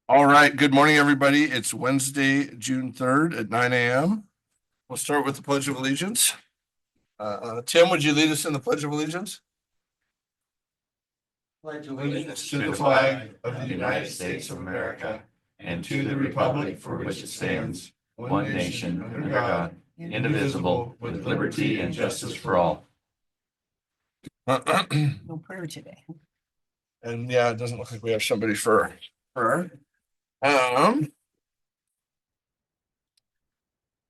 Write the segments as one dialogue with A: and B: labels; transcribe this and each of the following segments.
A: All right. Good morning, everybody. It's Wednesday, June 3rd at 9 a.m. We'll start with the Pledge of Allegiance. Tim, would you lead us in the Pledge of Allegiance?
B: Pledge allegiance to the flag of the United States of America and to the republic for which it stands, one nation, under God, indivisible, with liberty and justice for all.
C: No prayer today.
A: And yeah, it doesn't look like we have somebody for her.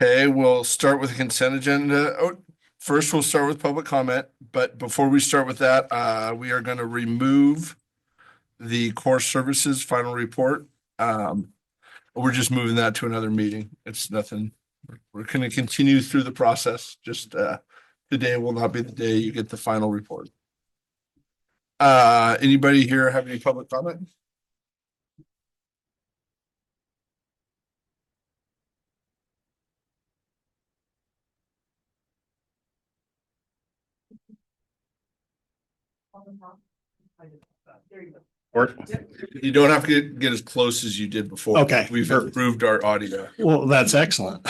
A: Okay, we'll start with the consent agenda. First, we'll start with public comment, but before we start with that, we are going to remove the core services final report. We're just moving that to another meeting. It's nothing. We're going to continue through the process. Just today will not be the day you get the final report. Anybody here have any public comment? Or you don't have to get as close as you did before.
D: Okay.
A: We've improved our audio.
D: Well, that's excellent.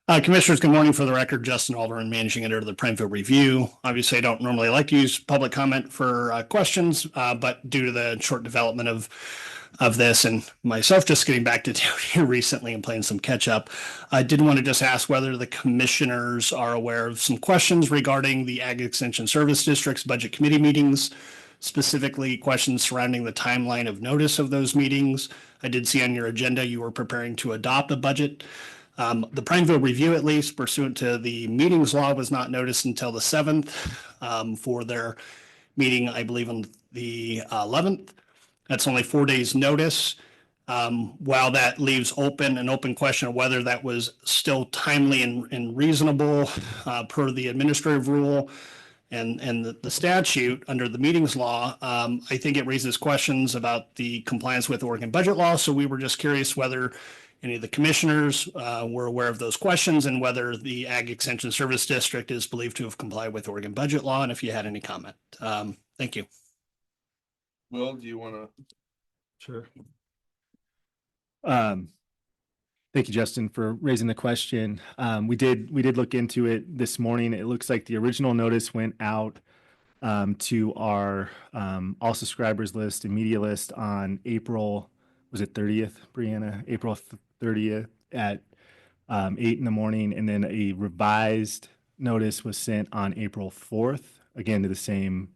D: Commissioners, good morning. For the record, Justin Alderman, managing editor of the Prineville Review. Obviously, I don't normally like to use public comment for questions, but due to the short development of this and myself just getting back to town here recently and playing some catch up, I did want to just ask whether the commissioners are aware of some questions regarding the Ag Extension Service District's budget committee meetings, specifically questions surrounding the timeline of notice of those meetings. I did see on your agenda you were preparing to adopt a budget. The Prineville Review, at least pursuant to the meetings law, was not noticed until the 7th for their meeting, I believe, on the 11th. That's only 4 days notice. While that leaves an open question of whether that was still timely and reasonable per the administrative rule and the statute under the meetings law, I think it raises questions about the compliance with Oregon budget law. So we were just curious whether any of the commissioners were aware of those questions and whether the Ag Extension Service District is believed to have complied with Oregon budget law, and if you had any comment. Thank you.
A: Will, do you want to?
E: Sure. Thank you, Justin, for raising the question. We did look into it this morning. It looks like the original notice went out to our all subscribers list and media list on April, was it 30th, Brianna? April 30th at 8 in the morning, and then a revised notice was sent on April 4th, again to the same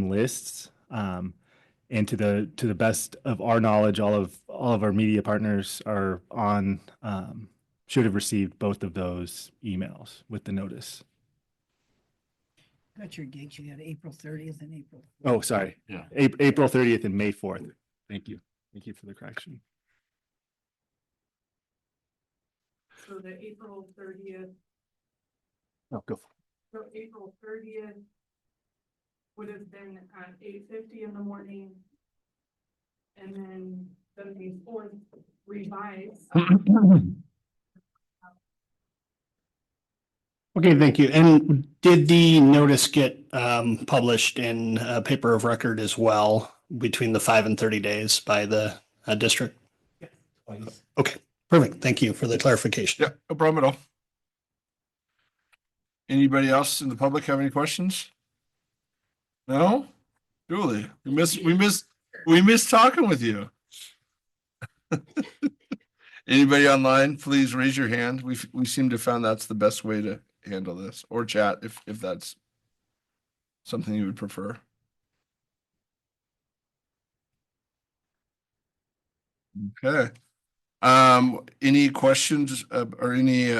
E: lists. And to the best of our knowledge, all of our media partners are on should have received both of those emails with the notice.
C: Got your dates. You got April 30th and April.
E: Oh, sorry.
A: Yeah.
E: April 30th and May 4th. Thank you. Thank you for the correction.
F: So the April 30th.
E: Oh, go.
F: So April 30th would have been at 8:50 in the morning. And then the May 4th revised.
D: Okay, thank you. And did the notice get published in a paper of record as well between the 5 and 30 days by the district?
F: Yes.
D: Okay, perfect. Thank you for the clarification.
A: Yeah, no problem at all. Anybody else in the public have any questions? No? Julie, we missed talking with you. Anybody online, please raise your hand. We seem to found that's the best way to handle this, or chat if that's something you would prefer. Okay. Any questions or any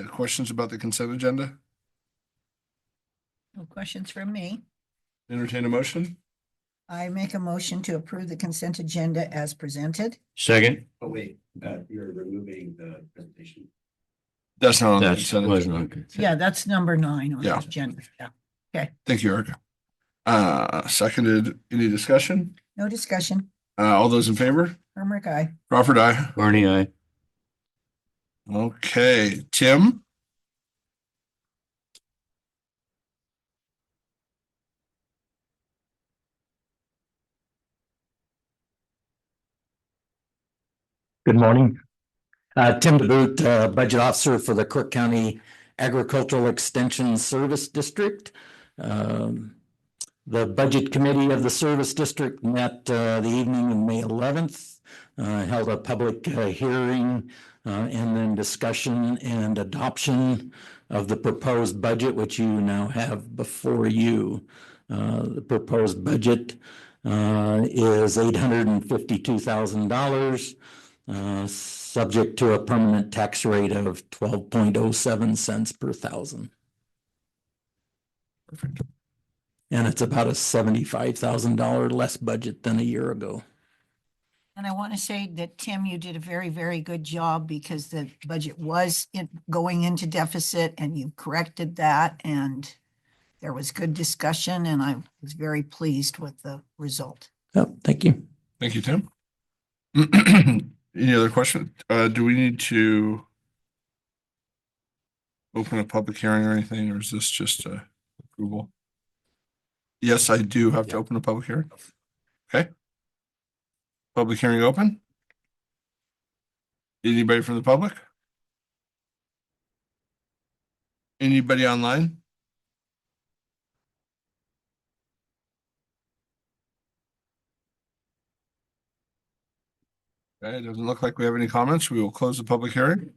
A: questions about the consent agenda?
C: No questions from me.
A: Entertain a motion?
C: I make a motion to approve the consent agenda as presented.
B: Second.
G: Oh, wait, you're removing the presentation.
A: That's not on the
B: That
A: consent
B: was
A: agenda.
B: not good.
C: Yeah, that's number 9 on the
A: Yeah.
C: agenda. Yeah,
A: Thank you, Erica. Seconded. Any discussion?
C: no discussion.
A: All those in favor?
C: Hermer, aye.
A: Crawford, aye.
B: Barney, aye.
A: Okay, Tim?
H: Good morning. Tim DeBoot, Budget Officer for the Crook County Agricultural Extension Service District. The Budget Committee of the Service District met the evening of May 11th, held a public hearing and then discussion and adoption of the proposed budget, which you now have before you. The proposed budget is $852,000. Subject to a permanent tax rate of 12.07 cents per thousand.
A: Perfect.
H: And it's about a $75,000 less budget than a year ago.
C: And I want to say that, Tim, you did a very, very good job because the budget was going into deficit and you corrected that, and there was good discussion, and I was very pleased with the result.
H: Yep, thank you.
A: Thank you, Tim. Any other questions? Do we need to open a public hearing or anything, or is this just approval? Yes, I do have to open a public hearing. Okay. Public hearing open. Anybody from the public? Anybody online? Okay, it doesn't look like we have any comments. We will close the public hearing.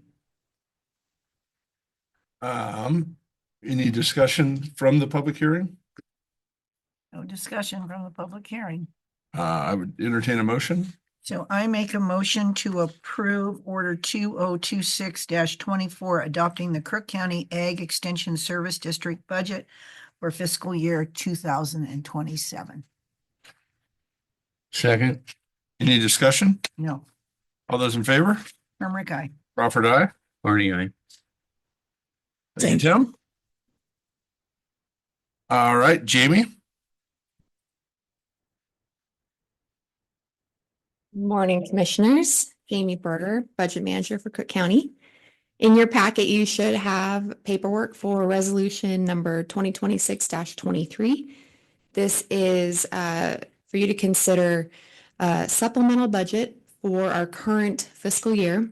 A: Any discussion from the public hearing?
C: No discussion from the public hearing.
A: I would entertain a motion.
C: So I make a motion to approve Order 2026-24, adopting the Crook County Ag Extension Service District budget for fiscal year 2027.
A: Second. Any discussion?
C: No,
A: All those in favor?
C: Hermrick, aye.
A: Crawford, aye.
G: Barney, aye.
A: Thank you, Tim. All right, Jamie.
I: Morning, Commissioners. Jamie Berger, Budget Manager for Cook County. In your packet, you should have paperwork for resolution number 2026-23. This is for you to consider supplemental budget for our current fiscal year.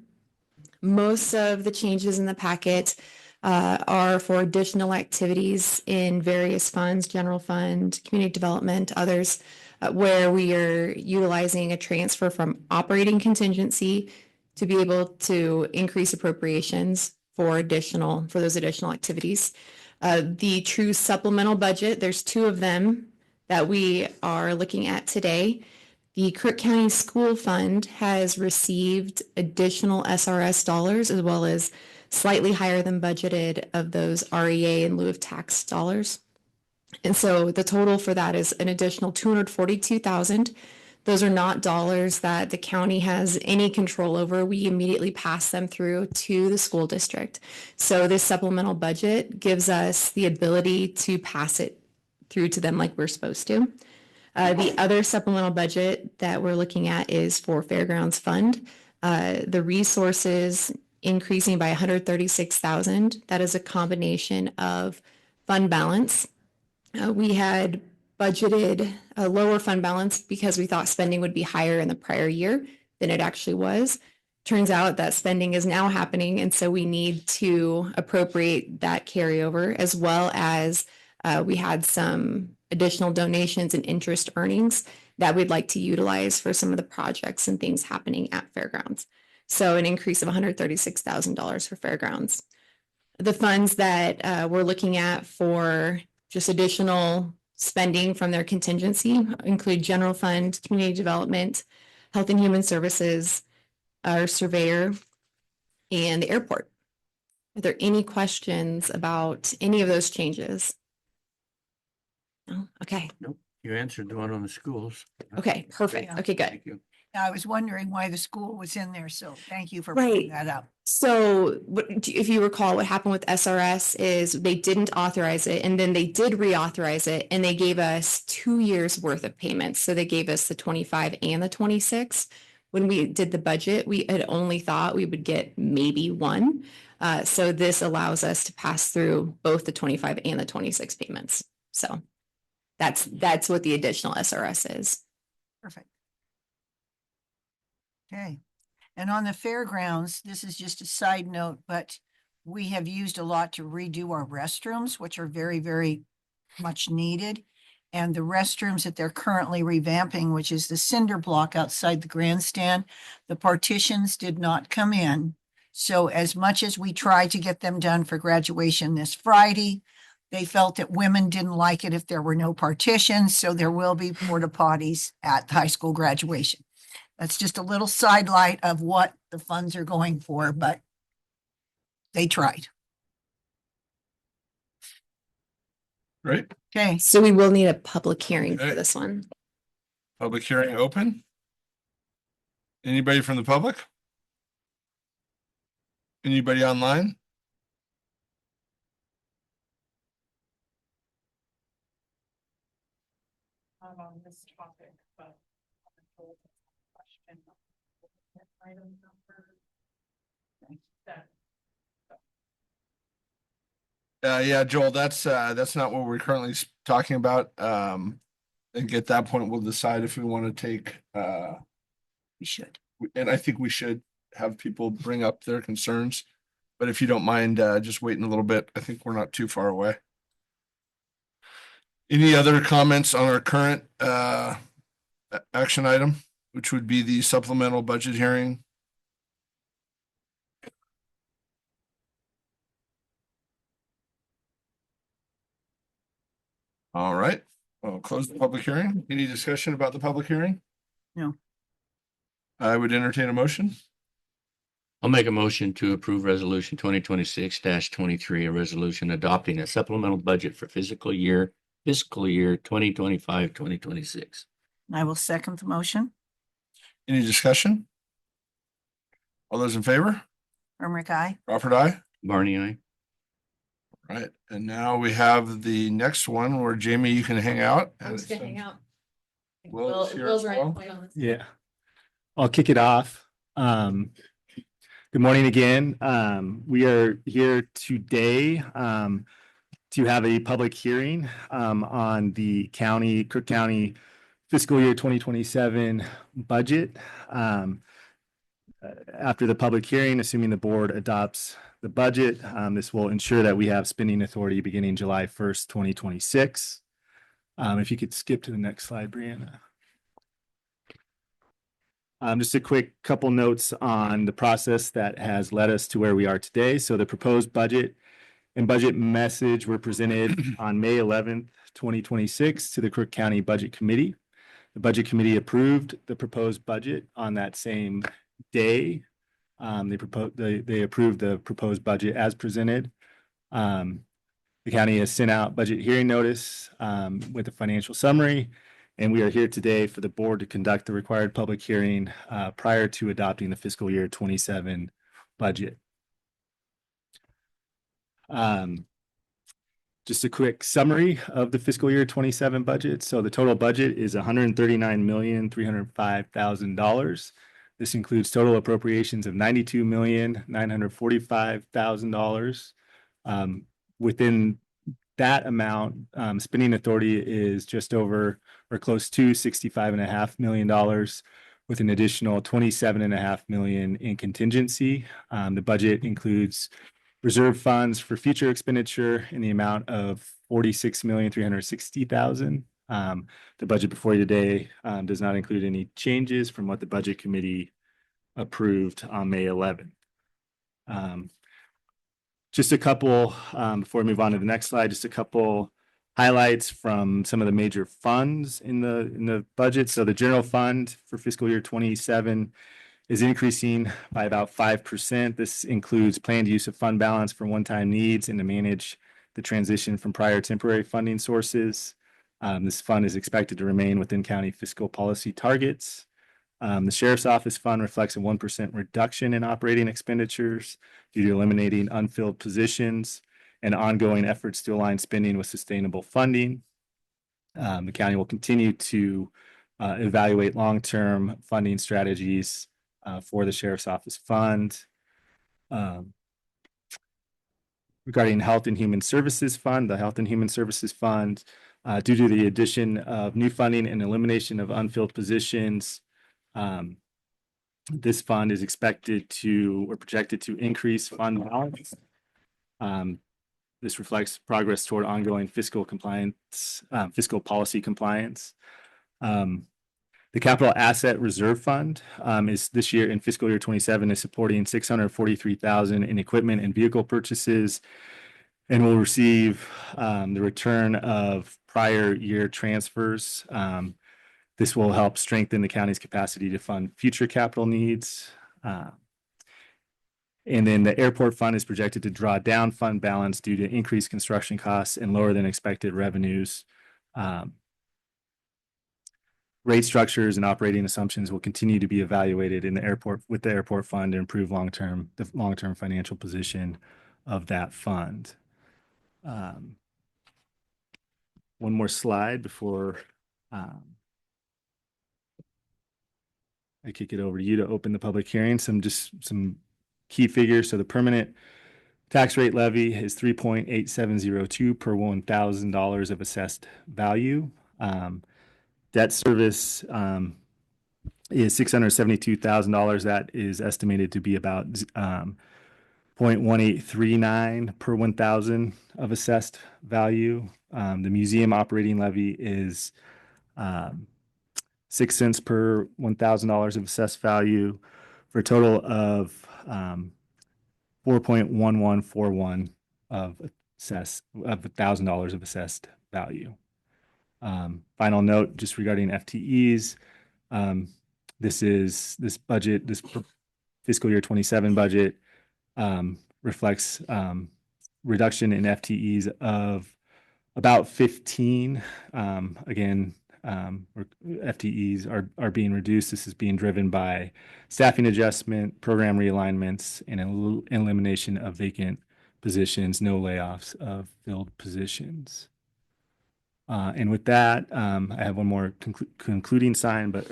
I: Most of the changes in the packet are for additional activities in various funds, general fund, community development, others, where we are utilizing a transfer from operating contingency to be able to increase appropriations for those additional activities. The true supplemental budget, there's two of them that we are looking at today. The Crook County School Fund has received additional SRS dollars, as well as slightly higher than budgeted of those REA in lieu of tax dollars. And so the total for that is an additional $242,000. Those are not dollars that the county has any control over. We immediately pass them through to the school district. So this supplemental budget gives us the ability to pass it through to them like we're supposed to. The other supplemental budget that we're looking at is for Fairgrounds Fund. The resources increasing by $136,000. That is a combination of fund balance. We had budgeted a lower fund balance because we thought spending would be higher in the prior year than it actually was. Turns out that spending is now happening, and so we need to appropriate that carryover, as well as we had some additional donations and interest earnings that we'd like to utilize for some of the projects and things happening at Fairgrounds. So an increase of $136,000 for Fairgrounds. The funds that we're looking at for just additional spending from their contingency include general fund, community development, health and human services, our surveyor, and the airport. Are there any questions about any of those changes? No? Okay.
G: Nope. You answered the one on the schools.
I: Okay, perfect.
C: Yeah.
I: Okay, good.
G: Thank you.
C: I was wondering why the school was in there, so thank you for bringing
I: Right.
C: that up.
I: So if you recall, what happened with SRS is they didn't authorize it, and then they did reauthorize it, and they gave us 2 years worth of payments. So they gave us the 25 and the 26. When we did the budget, we had only thought we would get maybe one. So this allows us to pass through both the 25 and the 26 payments. So that's what the additional SRS is.
C: Perfect. Okay. And on the fairgrounds, this is just a side note, but we have used a lot to redo our restrooms, which are very, very much needed. And the restrooms that they're currently revamping, which is the cinder block outside the grandstand, the partitions did not come in. So as much as we tried to get them done for graduation this Friday, they felt that women didn't like it if there were no partitions, so there will be porta potties at the high school graduation. That's just a little sidelight of what the funds are going for, but they tried.
A: Great.
C: Okay,
I: So we will need a public hearing for
A: Okay.
I: this one.
A: Public hearing open. Anybody from the public? Anybody online?
F: On this topic, but. Question. Item number. That.
A: Yeah, Joel, that's not what we're currently talking about. I think at that point, we'll decide if we want to take,
C: we should.
A: and I think we should have people bring up their concerns. But if you don't mind, just waiting a little bit, I think we're not too far away. Any other comments on our current, action item, which would be the supplemental budget hearing? All right, I'll close the public hearing. Any discussion about the public hearing?
C: No.
A: I would entertain a motion.
G: I'll make a motion to approve resolution 2026-23, a resolution adopting a supplemental budget for fiscal year 2025-2026.
C: I will second the motion.
A: Any discussion? All those in favor?
C: Irma, aye.
A: Crawford, aye.
G: Barney, aye.
A: Right, and now we have the next one where Jamie, you can hang out.
I: I'm just gonna hang out.
A: Will's here as well.
E: Yeah. I'll kick it off. Good morning again. We are here today to have a public hearing on the Crook County fiscal year 2027 budget. After the public hearing, assuming the board adopts the budget, this will ensure that we have spending authority beginning July 1st, 2026. If you could skip to the next slide, Brianna. Just a quick couple notes on the process that has led us to where we are today. So the proposed budget and budget message were presented on May 11th, 2026 to the Crook County Budget Committee. The Budget Committee approved the proposed budget on that same day. They approved the proposed budget as presented. The county has sent out budget hearing notice with a financial summary, and we are here today for the board to conduct the required public hearing prior to adopting the fiscal year 27 budget. Just a quick summary of the fiscal year 27 budget. So the total budget is $139,305,000. This includes total appropriations of $92,945,000. Within that amount, spending authority is just over or close to $65.5 million, with an additional $27.5 million in contingency. The budget includes reserve funds for future expenditure in the amount of $46,360,000. The budget before you today does not include any changes from what the Budget Committee approved on May 11th. Just a couple, before we move on to the next slide, just a couple highlights from some of the major funds in the budget. So the general fund for fiscal year 27 is increasing by about 5%. This includes planned use of fund balance for one-time needs and to manage the transition from prior temporary funding sources. This fund is expected to remain within county fiscal policy targets. The Sheriff's Office Fund reflects a 1% reduction in operating expenditures due to eliminating unfilled positions and ongoing efforts to align spending with sustainable funding. The county will continue to evaluate long-term funding strategies for the Sheriff's Office Fund. Regarding Health and Human Services Fund, the Health and Human Services Fund, due to the addition of new funding and elimination of unfilled positions, This fund is expected to or projected to increase fund balance. This reflects progress toward ongoing fiscal compliance, fiscal policy compliance. The Capital Asset Reserve Fund is this year in fiscal year 27 is supporting 643,000 in equipment and vehicle purchases, and will receive the return of prior year transfers. This will help strengthen the county's capacity to fund future capital needs. And then the airport fund is projected to draw down fund balance due to increased construction costs and lower than expected revenues. Rate structures and operating assumptions will continue to be evaluated in the airport with the airport fund to improve the long-term financial position of that fund. One more slide before I kick it over to you to open the public hearing. Some key figures. So the permanent tax rate levy is 3.8702 per $1,000 of assessed value. Debt service is $672,000. That is estimated to be about 0.1839 per 1,000 of assessed value. The museum operating levy is 6 cents per $1,000 of assessed value, for a total of 4.1141 of $1,000 of assessed value. Final note, just regarding FTEs, this fiscal year 27 budget reflects reduction in FTEs of about 15. Again, FTEs are being reduced. This is being driven by staffing adjustment, program realignments, and elimination of vacant positions, no layoffs of filled positions. And with that, I have one more concluding slide, but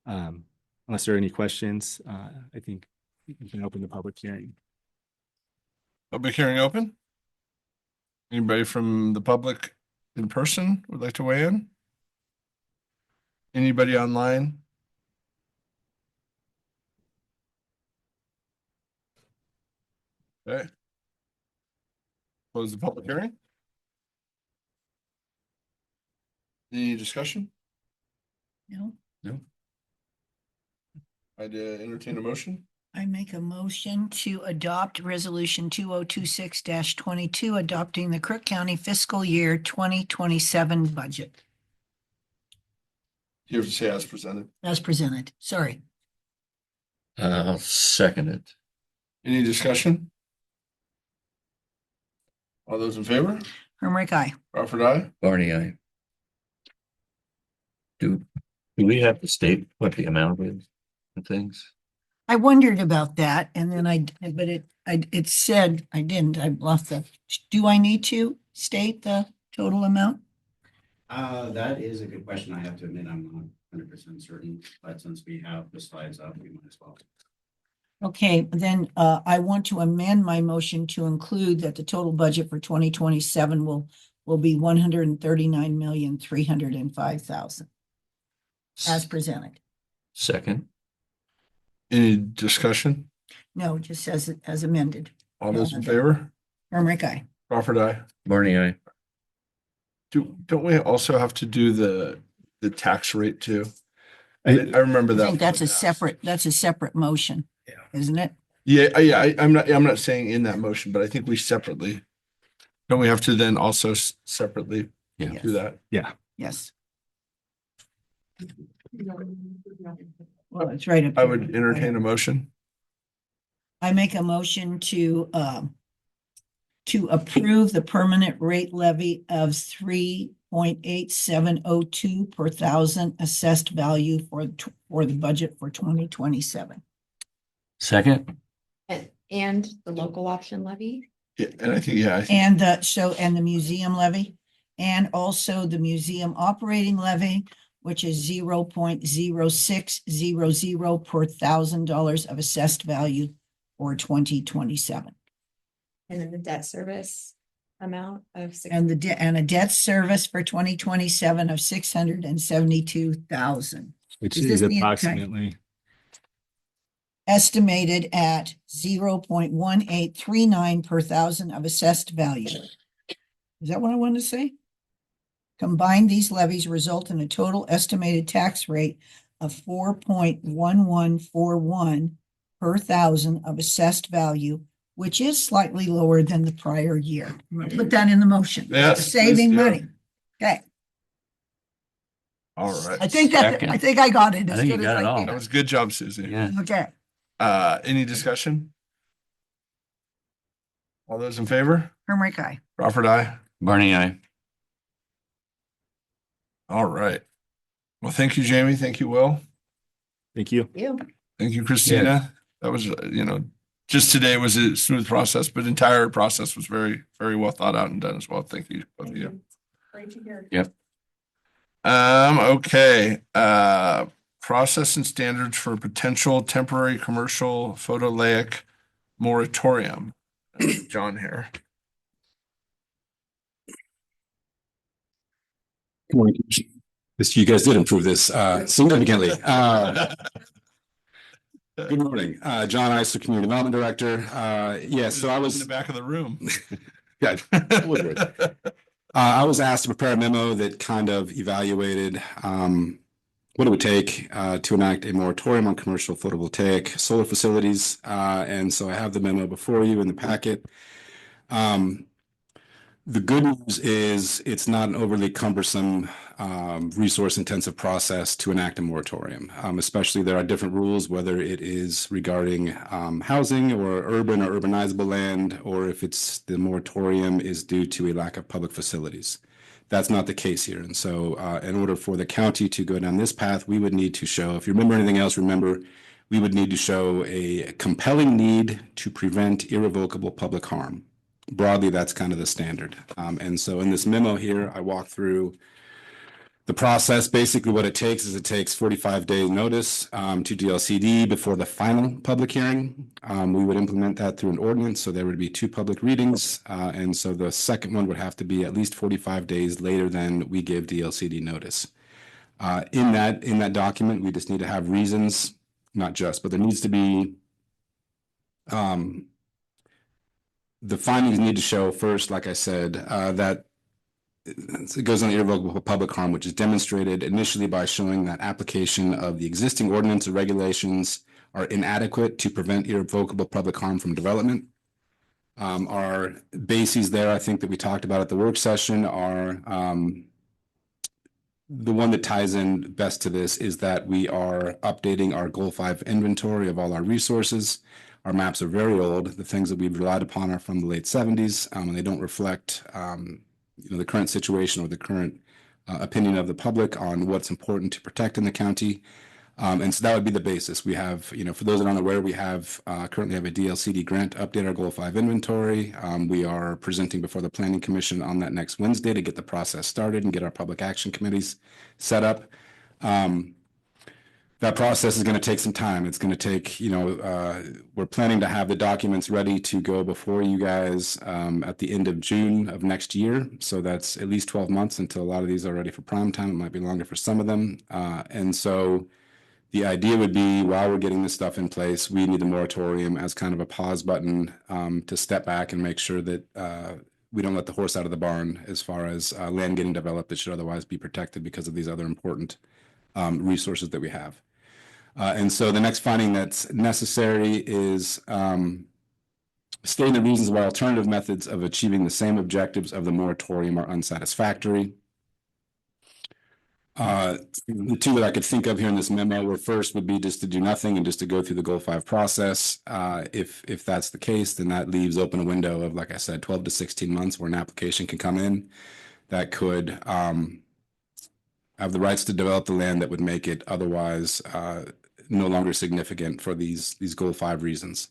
E: unless there are any questions, I think we can open the public hearing.
A: Public hearing open. Anybody from the public in person would like to weigh in? Anybody online? Okay. Close the public hearing. Any discussion?
C: No,
A: I'd entertain a motion.
C: I make a motion to adopt resolution 2026-22, adopting the Crook County fiscal year 2027 budget
A: You have to say as presented.
C: as presented. Sorry.
G: I'll second it.
A: Any discussion? All those in favor?
C: Hermrick, aye.
A: Crawford, aye.
G: Barney, aye. Do we have to state what the amount is and things?
C: I wondered about that and then it said, I didn't, I lost the, do I need to state the total amount?
J: That is a good question. I have to admit, I'm not 100% certain, but since we have the slides up, we might as well.
C: Okay, then I want to amend my motion to include that the total budget for 2027 will be 139,305,000 as presented.
G: Second.
A: Any discussion?
C: No, just as amended.
A: All those in favor?
C: Hermrick, aye.
A: Crawford, aye.
G: Barney, aye.
A: Don't we also have to do the tax rate too? I remember
C: I
A: that.
C: think that's a separate motion, isn't it?
A: Yeah, I'm not saying in that motion, but I think we separately. Don't we have to then also separately
G: Yeah.
A: do that?
C: Yes. Well, it's right up
A: I
C: here.
A: would entertain a motion.
C: I make a motion to approve the permanent rate levy of 3.8702 per thousand assessed value for the budget for 2027.
G: Second.
I: And the local option levy.
A: Yeah, and I think,
C: And the museum levy, and also the museum operating levy, which is 0.0600 per $1,000 of assessed value for 2027.
I: And then the debt service amount of
C: And a debt service for 2027 of $672,000.
E: Which
C: Is
E: is
C: this the-
E: approximately,
C: estimated at 0.1839 per thousand of assessed value. Is that what I wanted to say? Combined, these levies result in a total estimated tax rate of 4.1141 per thousand of assessed value, which is slightly lower than the prior year. I'm gonna put that in the motion.
A: Yes,
C: We're saving
A: please do.
C: money. Okay,
A: All right.
C: I think I got it
G: I
C: as
G: think you
C: good
G: got
C: as
G: it
C: I
G: all.
A: That
C: can.
A: was a good job, Susie.
G: Yeah.
C: Okay,
A: Any discussion? All those in favor?
C: Hermrick, aye.
A: Crawford, aye.
G: Barney, aye.
A: All right. Well, thank you, Jamie. Thank you, Will.
E: thank you.
A: Thank you, Christina. That was, just today was a smooth process, but entire process was very, very well thought out and done as well. Thank you, both of you.
F: Great to hear.
G: Yep.
A: Okay, process and standards for potential temporary commercial photovoltaic moratorium. John here.
K: Good morning. You guys did improve this significantly. Good morning, John Eisler, Community Development Director. So I
A: In
K: was
A: the back of the room.
K: yeah, I was asked to prepare a memo that kind of evaluated what it would take to enact a moratorium on commercial photovoltaic solar facilities. And so I have the memo before you in the packet. The good news is it's not an overly cumbersome, resource-intensive process to enact a moratorium. Especially there are different rules, whether it is regarding housing or urban or urbanizable land, or if it's the moratorium is due to a lack of public facilities. That's not the case here. And so in order for the county to go down this path, we would need to show, if you remember anything else, remember, we would need to show a compelling need to prevent irrevocable public harm. Broadly, that's kind of the standard. And so in this memo here, I walk through the process. Basically, what it takes is 45-day notice to DLCD before the final public hearing. We would implement that through an ordinance, so there would be 2 public readings. And so the second one would have to be at least 45 days later than we give DLCD notice. In that document, we just need to have reasons, not just, but there needs to be the findings need to show first, like I said, that it goes on the irrevocable public harm, which is demonstrated initially by showing that application of the existing ordinance or regulations are inadequate to prevent irrevocable public harm from development. Our bases there, I think that we talked about at the work session, are the one that ties in best to this is that we are updating our Goal 5 inventory of all our resources. Our maps are very old. The things that we've relied upon are from the late 70s, and they don't reflect the current situation or the current opinion of the public on what's important to protect in the county. And so that would be the basis. We have, for those that aren't aware, we have currently have a DLCD grant to update our Goal 5 inventory. We are presenting before the Planning Commission on that next Wednesday to get the process started and get our public action committees set up. That process is going to take some time. It's going to take, we're planning to have the documents ready to go before you guys at the end of June of next year. So that's at least 12 months until a lot of these are ready for prime time. It might be longer for some of them. And so the idea would be while we're getting this stuff in place, we need the moratorium as kind of a pause button to step back and make sure that we don't let the horse out of the barn as far as land getting developed that should otherwise be protected because of these other important resources that we have. And so the next finding that's necessary is stating the reasons why alternative methods of achieving the same objectives of the moratorium are unsatisfactory. The 2 that I could think of here in this memo were first would be just to do nothing and just to go through the Goal 5 process. If that's the case, then that leaves open a window of, like I said, 12 to 16 months where an application can come in that could have the rights to develop the land that would make it otherwise no longer significant for these Goal 5 reasons.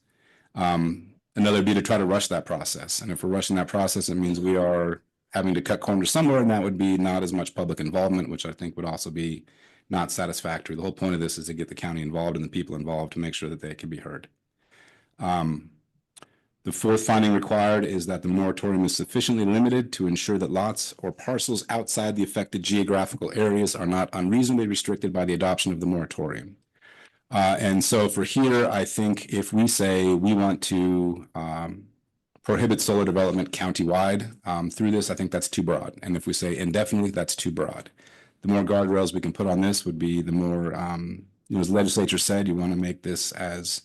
K: Another would be to try to rush that process. And if we're rushing that process, it means we are having to cut corners somewhere, and that would be not as much public involvement, which I think would also be not satisfactory. The whole point of this is to get the county involved and the people involved to make sure that they can be heard. The The fourth finding required is that the moratorium is sufficiently limited to ensure that lots or parcels outside the affected geographical areas are not unreasonably restricted by the adoption of the moratorium. And so for here, I think if we say we want to prohibit solar development countywide through this, I think that's too broad. And if we say indefinitely, that's too broad. The more guardrails we can put on this would be the more, as the legislature said, you want to make this as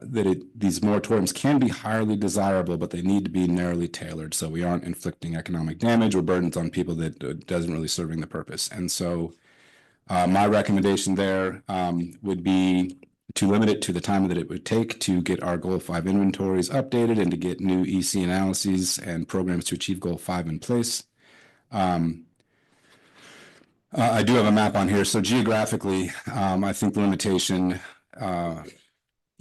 K: these moratoriums can be highly desirable, but they need to be narrowly tailored so we aren't inflicting economic damage or burdens on people that doesn't really serving the purpose. And so my recommendation there would be to limit it to the time that it would take to get our Goal 5 inventories updated and to get new EC analyses and programs to achieve Goal 5 in place. I do have a map on here. So geographically, I think the limitation,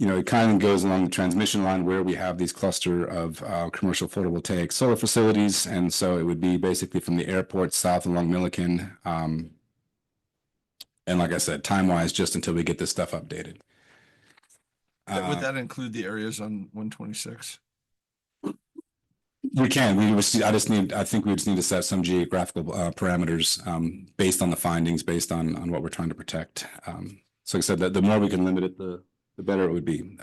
K: it kind of goes along the transmission line where we have these cluster of commercial photovoltaic solar facilities. And so it would be basically from the airport south along Milliken. And like I said, time-wise, just until we get this stuff updated.
A: Would that include the areas on 126?
K: We can. I think we just need to set some geographical parameters based on the findings, based on what we're trying to protect. So like I said, that the more we can limit it, the better it would be.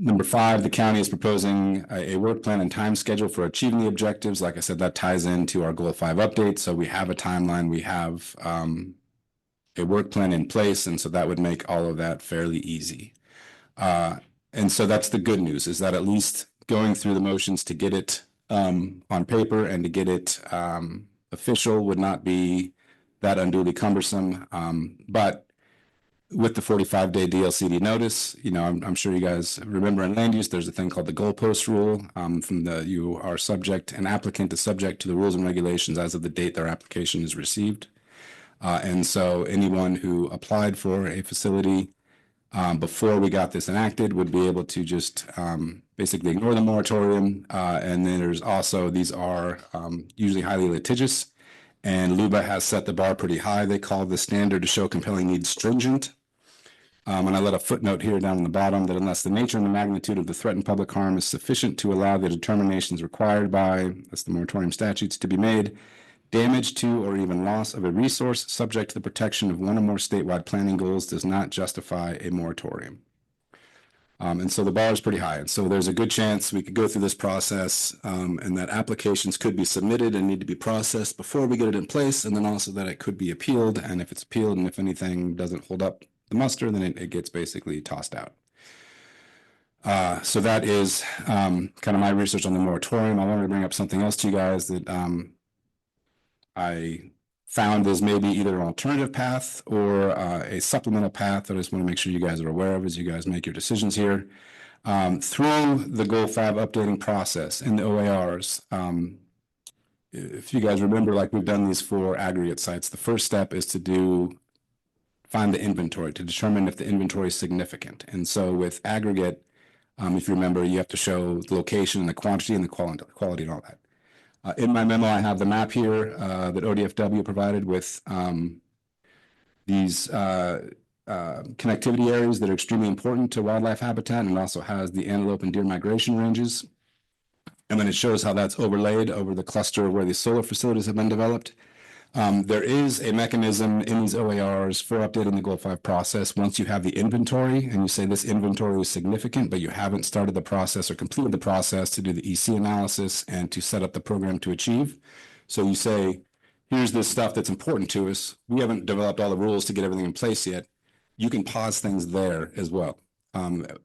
K: Number 5, the county is proposing a work plan and time schedule for achieving the objectives. Like I said, that ties into our Goal 5 update. So we have a timeline, we have a work plan in place, and so that would make all of that fairly easy. And so that's the good news, is that at least going through the motions to get it on paper and to get it official would not be that unduly cumbersome. But with the 45-day DLCD notice, I'm sure you guys remember in land use, there's a thing called the goalpost rule. You are an applicant is subject to the rules and regulations as of the date their application is received. And so anyone who applied for a facility before we got this enacted would be able to just basically ignore the moratorium. And then there's also, these are usually highly litigious, and LUBA has set the bar pretty high. They call the standard to show compelling need stringent. And I let a footnote here down in the bottom that unless the nature and the magnitude of the threatened public harm is sufficient to allow the determinations required by, that's the moratorium statutes, to be made, damage to or even loss of a resource subject to the protection of one or more statewide planning goals does not justify a moratorium. And so the bar is pretty high. And so there's a good chance we could go through this process and that applications could be submitted and need to be processed before we get it in place. And then also that it could be appealed. And if it's appealed and if anything doesn't hold up the muster, then it gets basically tossed out. So that is kind of my research on the moratorium. I wanted to bring up something else to you guys that I found as maybe either an alternative path or a supplemental path that I just want to make sure you guys are aware of as you guys make your decisions here. Through the Goal 5 updating process in the OARs, if you guys remember, like we've done these for aggregate sites, the first step is to find the inventory, to determine if the inventory is significant. And so with aggregate, if you remember, you have to show the location and the quantity and the quality and all that. In my memo, I have the map here that ODFW provided with these connectivity areas that are extremely important to wildlife habitat, and it also has the antelope and deer migration ranges. And then it shows how that's overlaid over the cluster where these solar facilities have been developed. There is a mechanism in these OARs for updating the Goal 5 process. Once you have the inventory and you say this inventory is significant, but you haven't started the process or completed the process to do the EC analysis and to set up the program to achieve. So you say, here's this stuff that's important to us. We haven't developed all the rules to get everything in place yet. You can pause things there as well. Under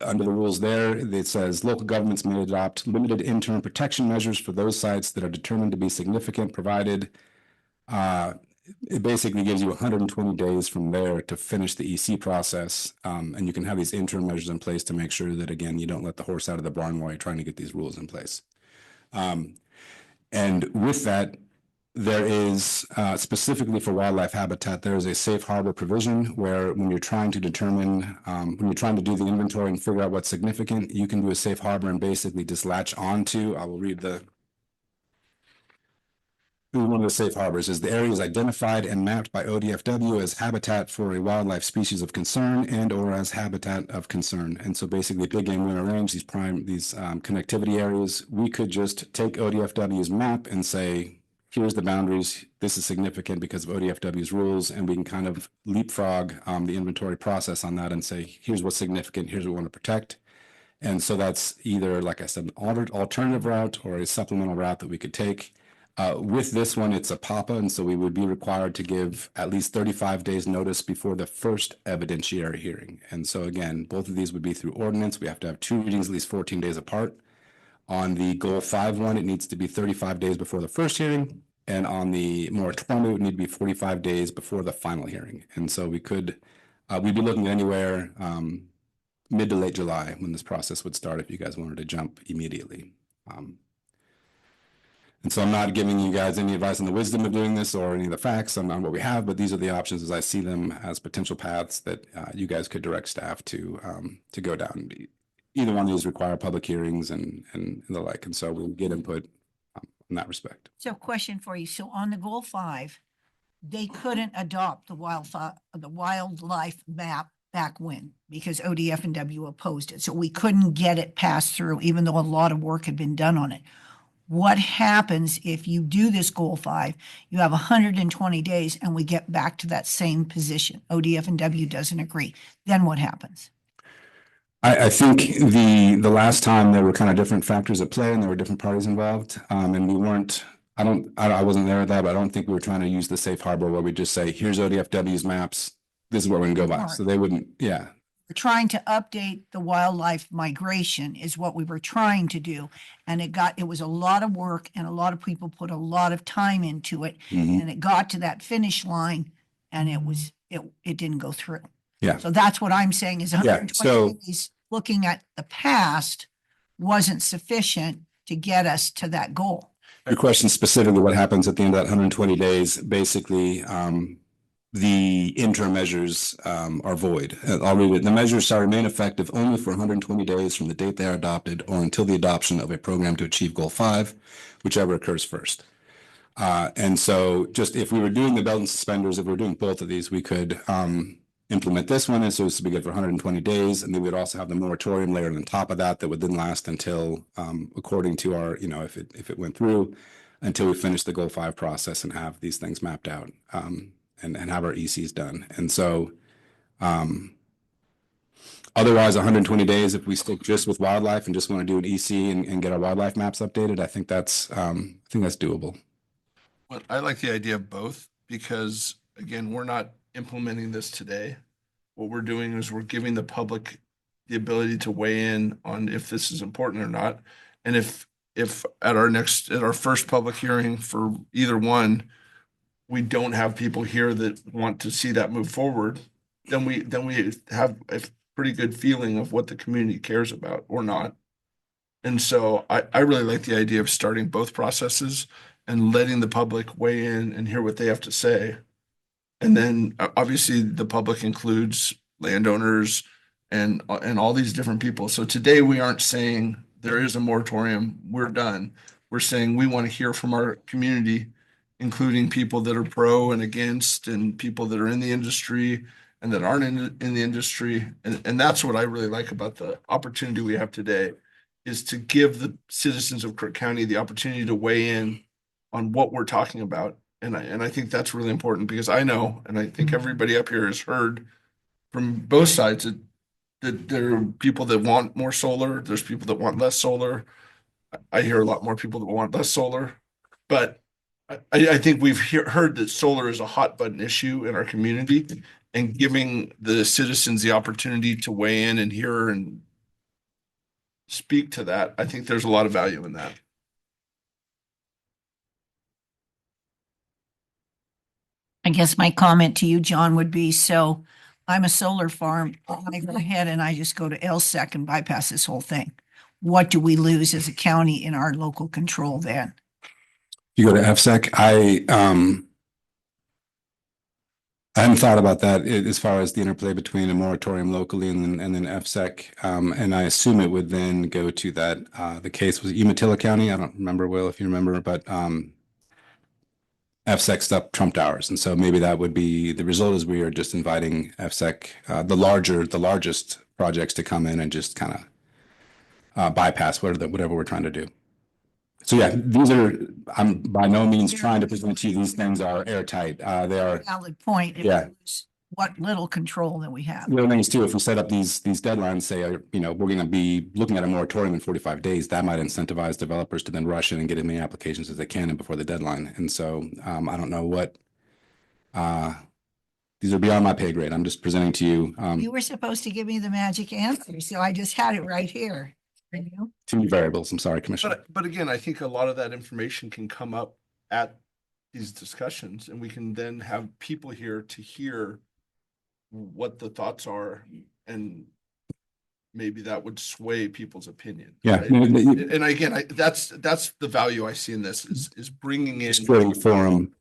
K: the rules there, it says local governments may adopt limited interim protection measures for those sites that are determined to be significant, provided it basically gives you 120 days from there to finish the EC process. And you can have these interim measures in place to make sure that, again, you don't let the horse out of the barn while you're trying to get these rules in place. And with that, there is specifically for wildlife habitat, there is a safe harbor provision where when you're trying to determine, when you're trying to do the inventory and figure out what's significant, you can do a safe harbor and basically just latch on to, I will read the one of the safe harbors is the areas identified and mapped by ODFW as habitat for a wildlife species of concern and or as habitat of concern. And so basically big game winter range, these connectivity areas, we could just take ODFW's map and say, here's the boundaries. This is significant because of ODFW's rules, and we can kind of leapfrog the inventory process on that and say, here's what's significant, here's what we want to protect. And so that's either, like I said, an alternative route or a supplemental route that we could take. With this one, it's a PAPA, and so we would be required to give at least 35 days notice before the first evidentiary hearing. And so again, both of these would be through ordinance. We have to have 2 readings at least 14 days apart. On the Goal 5 one, it needs to be 35 days before the first hearing. And on the moratorium, it would need to be 45 days before the final hearing. And so we'd be looking at anywhere mid to late July when this process would start if you guys wanted to jump immediately. And so I'm not giving you guys any advice on the wisdom of doing this or any of the facts on what we have, but these are the options as I see them as potential paths that you guys could direct staff to go down. Either one of these require public hearings and the like, and so we'll get input in that respect.
C: So question for you. So on the Goal 5, they couldn't adopt the wildlife map back when, because ODF and W opposed it. So we couldn't get it passed through, even though a lot of work had been done on it. What happens if you do this Goal 5, you have 120 days and we get back to that same position? ODF and W doesn't agree. Then what happens?
K: I think the last time there were kind of different factors at play and there were different parties involved. And we weren't, I wasn't there at that, but I don't think we were trying to use the safe harbor where we just say, here's ODFW's maps. This is what we're gonna go by. So they wouldn't, yeah.
C: We're trying to update the wildlife migration is what we were trying to do. And it was a lot of work and a lot of people put a lot of time into it.
K: Mhm.
C: And it got to that finish line and it didn't go through.
K: Yeah.
C: So that's what I'm saying is 120 days, looking at the past wasn't sufficient to get us to that goal.
K: Your question specifically, what happens at the end of that 120 days, basically, the interim measures are void. I'll read it. The measures shall remain effective only for 120 days from the date they are adopted or until the adoption of a program to achieve Goal 5, whichever occurs first. And so just if we were doing the belt and suspenders, if we were doing both of these, we could implement this one, and so this would be good for 120 days, and then we'd also have the moratorium layered on top of that would then last until, according to our, if it went through, until we finish the Goal 5 process and have these things mapped out, and have our ECs done. And so, otherwise, 120 days, if we stick just with wildlife and just want to do an EC and get our wildlife maps updated, I think that's doable.
A: Well, I like the idea of both because, again, we're not implementing this today. What we're doing is we're giving the public the ability to weigh in on if this is important or not. And if at our first public hearing for either one, we don't have people here that want to see that move forward, then we have a pretty good feeling of what the community cares about or not. And so I really like the idea of starting both processes and letting the public weigh in and hear what they have to say. And then obviously the public includes landowners and all these different people. So today we aren't saying there is a moratorium, we're done. We're saying we want to hear from our community, including people that are pro and against and people that are in the industry and that aren't in the industry. And that's what I really like about the opportunity we have today, is to give the citizens of Crook County the opportunity to weigh in on what we're talking about. And I think that's really important because I know, and I think everybody up here has heard from both sides that there are people that want more solar. There's people that want less solar. I hear a lot more people that want less solar, but I think we've heard that solar is a hot button issue in our community, and giving the citizens the opportunity to weigh in and hear and speak to that. I think there's a lot of value in that.
C: I guess my comment to you, John, would be, so I'm a solar farm. I go ahead and I just go to LSEC and bypass this whole thing. What do we lose as a county in our local control then?
K: You go to FSEC, I hadn't thought about that as far as the interplay between a moratorium locally and then FSEC. And I assume it would then go to that, the case was Umatilla County. I don't remember, Will, if you remember, but FSEC stuff trumped ours. And so maybe that would be, the result is we are just inviting FSEC, the largest projects to come in and just kind of bypass whatever we're trying to do. So yeah, these are, I'm by no means trying to present to you, these things are airtight. They are,
C: Valid point. If
K: Yeah.
C: we lose what little control that we have.
K: the other thing is too, if we set up these deadlines, say, we're going to be looking at a moratorium in 45 days, that might incentivize developers to then rush in and get as many applications as they can in before the deadline. And so I don't know what, these are beyond my pay grade. I'm just presenting to you
C: You were supposed to give me the magic answer, so I just had it right here. And you?
K: too many variables. I'm sorry, Commissioner.
A: But again, I think a lot of that information can come up at these discussions, and we can then have people here to hear what the thoughts are, and maybe that would sway people's opinion.
K: Yeah.
A: right? And again, that's the value I see in this is bringing in,
K: Just creating a forum.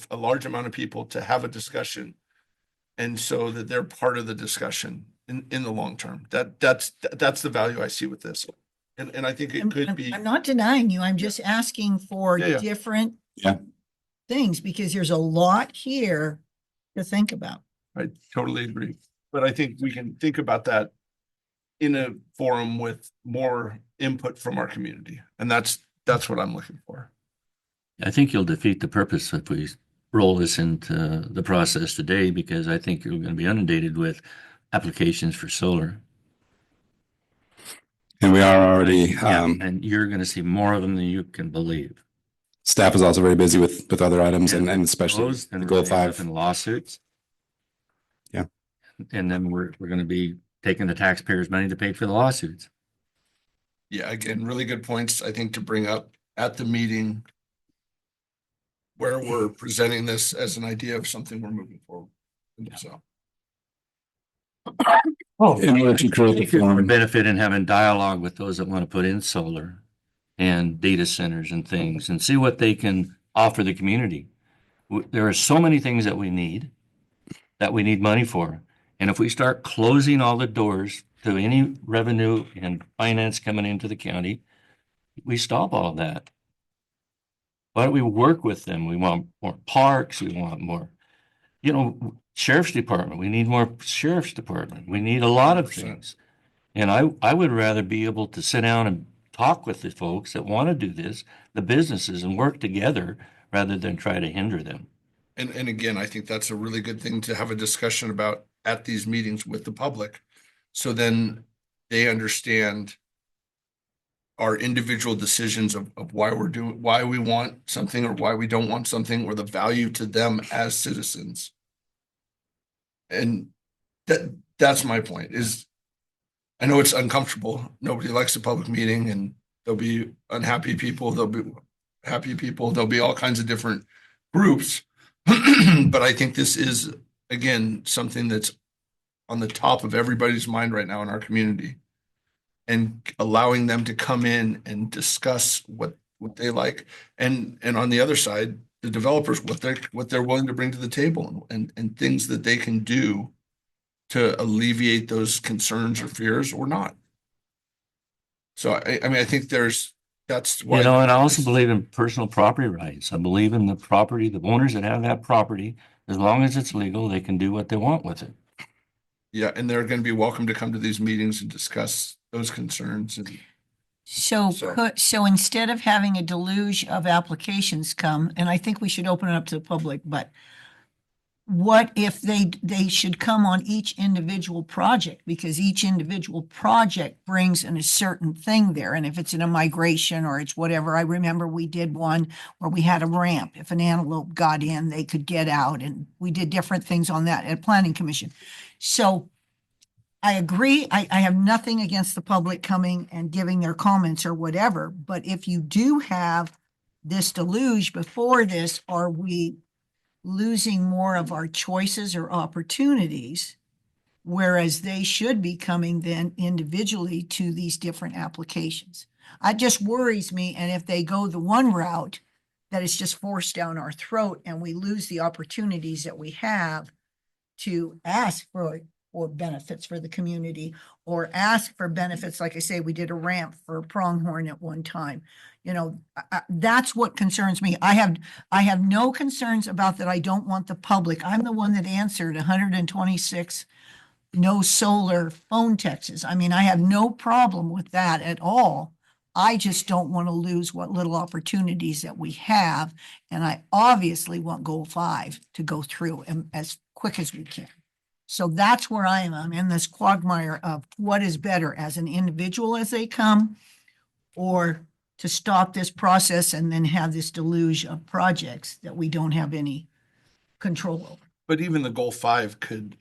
A: a large amount of people to have a discussion. And so that they're part of the discussion in the long term. That's the value I see with this. And I think it could be.
C: I'm not denying you. I'm just asking for
A: Yeah.
C: different
K: Yeah.
C: things because there's a lot here to think about.
A: I totally agree. But I think we can think about that in a forum with more input from our community. And that's what I'm looking for.
G: I think you'll defeat the purpose if we roll this into the process today, because I think you're going to be inundated with applications for solar.
K: And we are already,
G: And you're going to see more of them than you can believe.
K: staff is also very busy with other items and especially
G: Those, and
K: the
G: we're
K: goal
G: gonna end up
K: 5.
G: in lawsuits.
K: Yeah.
G: And then we're going to be taking the taxpayers' money to pay for the lawsuits.
A: Yeah, again, really good points, I think, to bring up at the meeting where we're presenting this as an idea of something we're moving forward. So.
K: In order to create the
G: There's more
K: forum.
G: benefit in having dialogue with those that want to put in solar and data centers and things and see what they can offer the community. There are so many things that we need money for. And if we start closing all the doors to any revenue and finance coming into the county, we stop all of that. Why don't we work with them? We want more parks. We want more, sheriff's department. We need more sheriff's department. We need a lot of
A: 100%.
G: things. And I would rather be able to sit down and talk with the folks that want to do this, the businesses, and work together rather than try to hinder them.
A: And again, I think that's a really good thing to have a discussion about at these meetings with the public. So then they understand our individual decisions of why why we want something or why we don't want something, or the value to them as citizens. And that's my point is, I know it's uncomfortable. Nobody likes a public meeting, and there'll be unhappy people. There'll be happy people. There'll be all kinds of different groups. But I think this is, again, something that's on the top of everybody's mind right now in our community, and allowing them to come in and discuss what they like. And on the other side, the developers, what they're willing to bring to the table and things that they can do to alleviate those concerns or fears or not. So I mean, I think that's why.
G: And I also believe in personal property rights. I believe in the owners that have that property, as long as it's legal, they can do what they want with it.
A: Yeah, and they're going to be welcome to come to these meetings and discuss those concerns. And
C: So instead of having a deluge of applications come, and I think we should open it up to the public, but what if they should come on each individual project, because each individual project brings in a certain thing there. And if it's in a migration or it's whatever, I remember we did one where we had a ramp. If an antelope got in, they could get out, and we did different things on that at Planning Commission. So I agree. I have nothing against the public coming and giving their comments or whatever, but if you do have this deluge before this, are we losing more of our choices or opportunities, whereas they should be coming then individually to these different applications? It just worries me. And if they go the one route, that is just forced down our throat, and we lose the opportunities that we have to ask for or benefits for the community, or ask for benefits. Like I say, we did a ramp for Pronghorn at one time. You know, that's what concerns me. I have no concerns about that. I don't want the public. I'm the one that answered 126 no solar phone texts. I mean, I have no problem with that at all. I just don't want to lose what little opportunities that we have. And I obviously want goal 5 to go through as quick as we can. So that's where I am. I'm in this quagmire of what is better, as an individual as they come, or to stop this process and then have this deluge of projects that we don't have any control over.
A: But even the goal 5 could,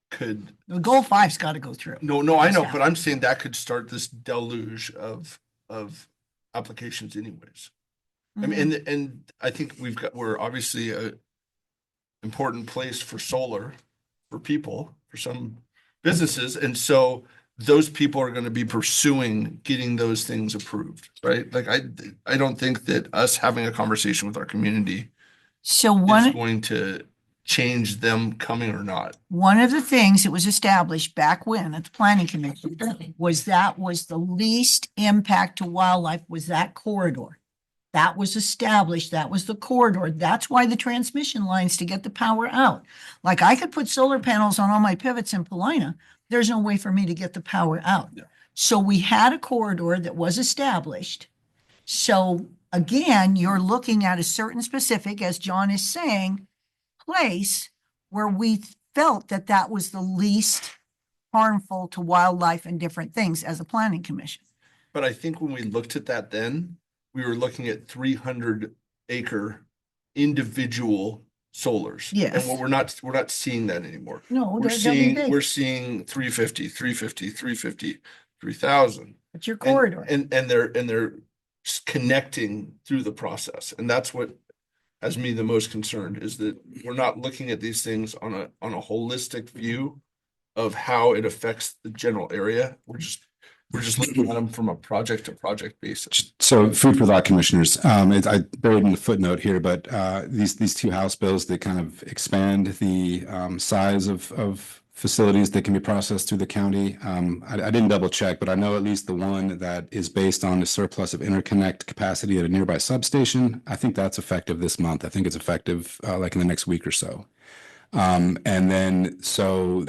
C: The goal 5's got to go through.
A: no, I know,
C: Yeah.
A: but I'm saying that could start this deluge of applications anyways. I mean, and I think we're obviously a important place for solar, for people, for some businesses. And so those people are going to be pursuing getting those things approved, right? Like, I don't think that us having a conversation with our community
C: So
A: is going to change them coming or not.
C: one of the things that was established back when at the planning commission was the least impact to wildlife was that corridor. That was established. That was the corridor. That's why the transmission lines to get the power out. Like, I could put solar panels on all my pivots in Paulina. There's no way for me to get the power out.
A: Yeah.
C: So we had a corridor that was established. So again, you're looking at a certain specific, as John is saying, place where we felt that that was the least harmful to wildlife and different things as a planning commission.
A: But I think when we looked at that then, we were looking at 300-acre individual solars.
C: Yes.
A: And what we're not seeing that anymore.
C: No,
A: We're
C: they'll be big.
A: we're seeing 350, 3,000.
C: It's your corridor.
A: And they're connecting through the process. And that's what has me the most concerned, is that we're not looking at these things on a holistic view of how it affects the general area. We're just looking at them from a project to project basis.
K: So food for thought, commissioners. I buried in the footnote here, but these two House bills that kind of expand the size of facilities that can be processed through the county. I didn't double check, but I know at least the one that is based on the surplus of interconnect capacity at a nearby substation. I think that's effective this month. I think it's effective like in the next week or so. And then so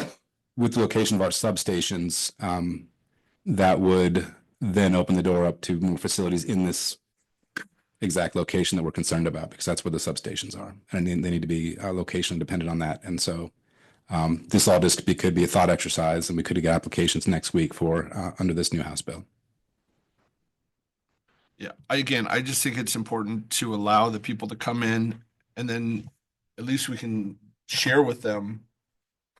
K: with the location of our substations, that would then open the door up to more facilities in this exact location that we're concerned about, because that's where the substations are. And they need to be location dependent on that. And so this all just could be a thought exercise, and we could get applications next week for under this new House bill.
A: Yeah, I just think it's important to allow the people to come in, and then at least we can share with them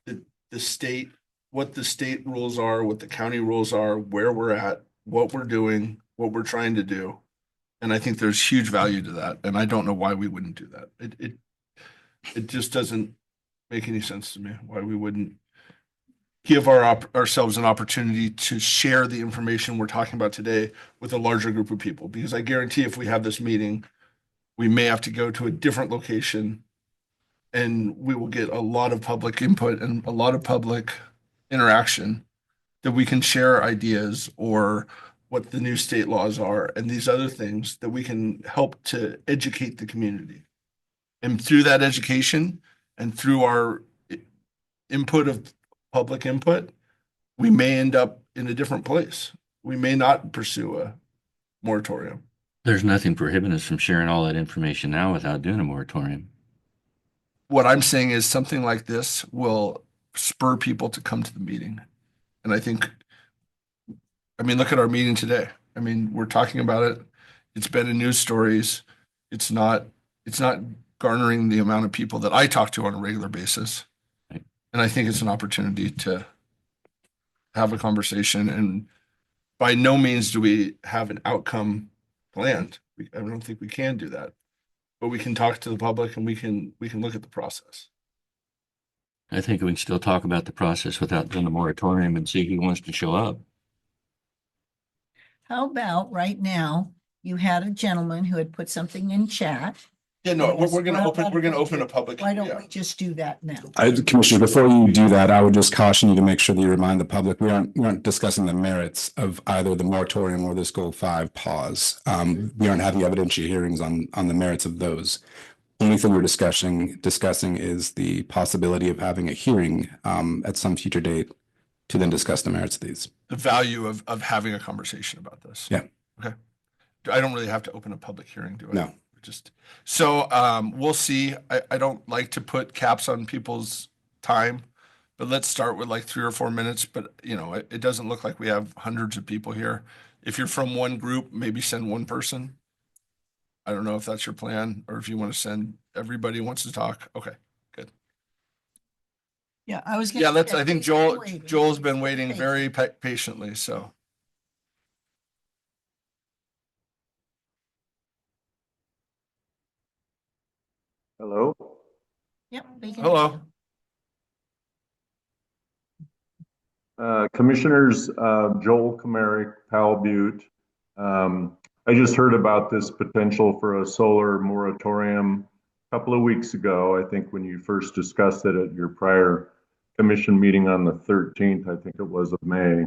A: the state, what the state rules are, what the county rules are, where we're at, what we're doing, what we're trying to do. And I think there's huge value to that. And I don't know why we wouldn't do that. It just doesn't make any sense to me why we wouldn't give ourselves an opportunity to share the information we're talking about today with a larger group of people. Because I guarantee if we have this meeting, we may have to go to a different location, and we will get a lot of public input and a lot of public interaction that we can share ideas or what the new state laws are and these other things that we can help to educate the community. And through that education and through our input of public input, we may end up in a different place. We may not pursue a moratorium.
G: There's nothing prohibiting us from sharing all that information now without doing a moratorium.
A: What I'm saying is something like this will spur people to come to the meeting. And I think, look at our meeting today. We're talking about it. It's been in news stories. It's not garnering the amount of people that I talk to on a regular basis.
G: Right.
A: And I think it's an opportunity to have a conversation. And by no means do we have an outcome planned. I don't think we can do that, but we can talk to the public and we can look at the process.
G: I think we can still talk about the process without doing a moratorium and see who wants to show up.
C: How about right now, you had a gentleman who had put something in chat
A: Yeah, no, we're
C: Yes,
A: gonna
C: why
A: open,
C: don't
A: we're gonna
C: we-
A: open a public.
C: Why don't
A: yeah.
C: we just do that now?
K: Commissioner, before you do that, I would just caution you to make sure that you remind the public, we aren't discussing the merits of either the moratorium or this goal 5 pause. We aren't having evidentiary hearings on the merits of those. Only thing we're discussing is the possibility of having a hearing at some future date to then discuss the merits of these.
A: The value of having a conversation about this.
K: Yeah.
A: Okay. I don't really have to open a public hearing, do I?
K: No.
A: Just, so, we'll see. I don't like to put caps on people's time, but let's start with like 3 or 4 minutes. But it doesn't look like we have hundreds of people here. If you're from one group, maybe send one person. I don't know if that's your plan or if you want to send everybody who wants to talk. Okay.
C: Yeah, I was.
A: Yeah, I think
C: He's been waiting.
A: Joel's been waiting
C: Thank
A: very patiently, so.
L: Hello.
C: Yep. they can-
A: Hello.
L: Commissioners, Joel Comeric, Powell Butte. I just heard about this potential for a solar moratorium a couple of weeks ago. I think when you first discussed it at your prior commission meeting on the 13th, I think it was, of May.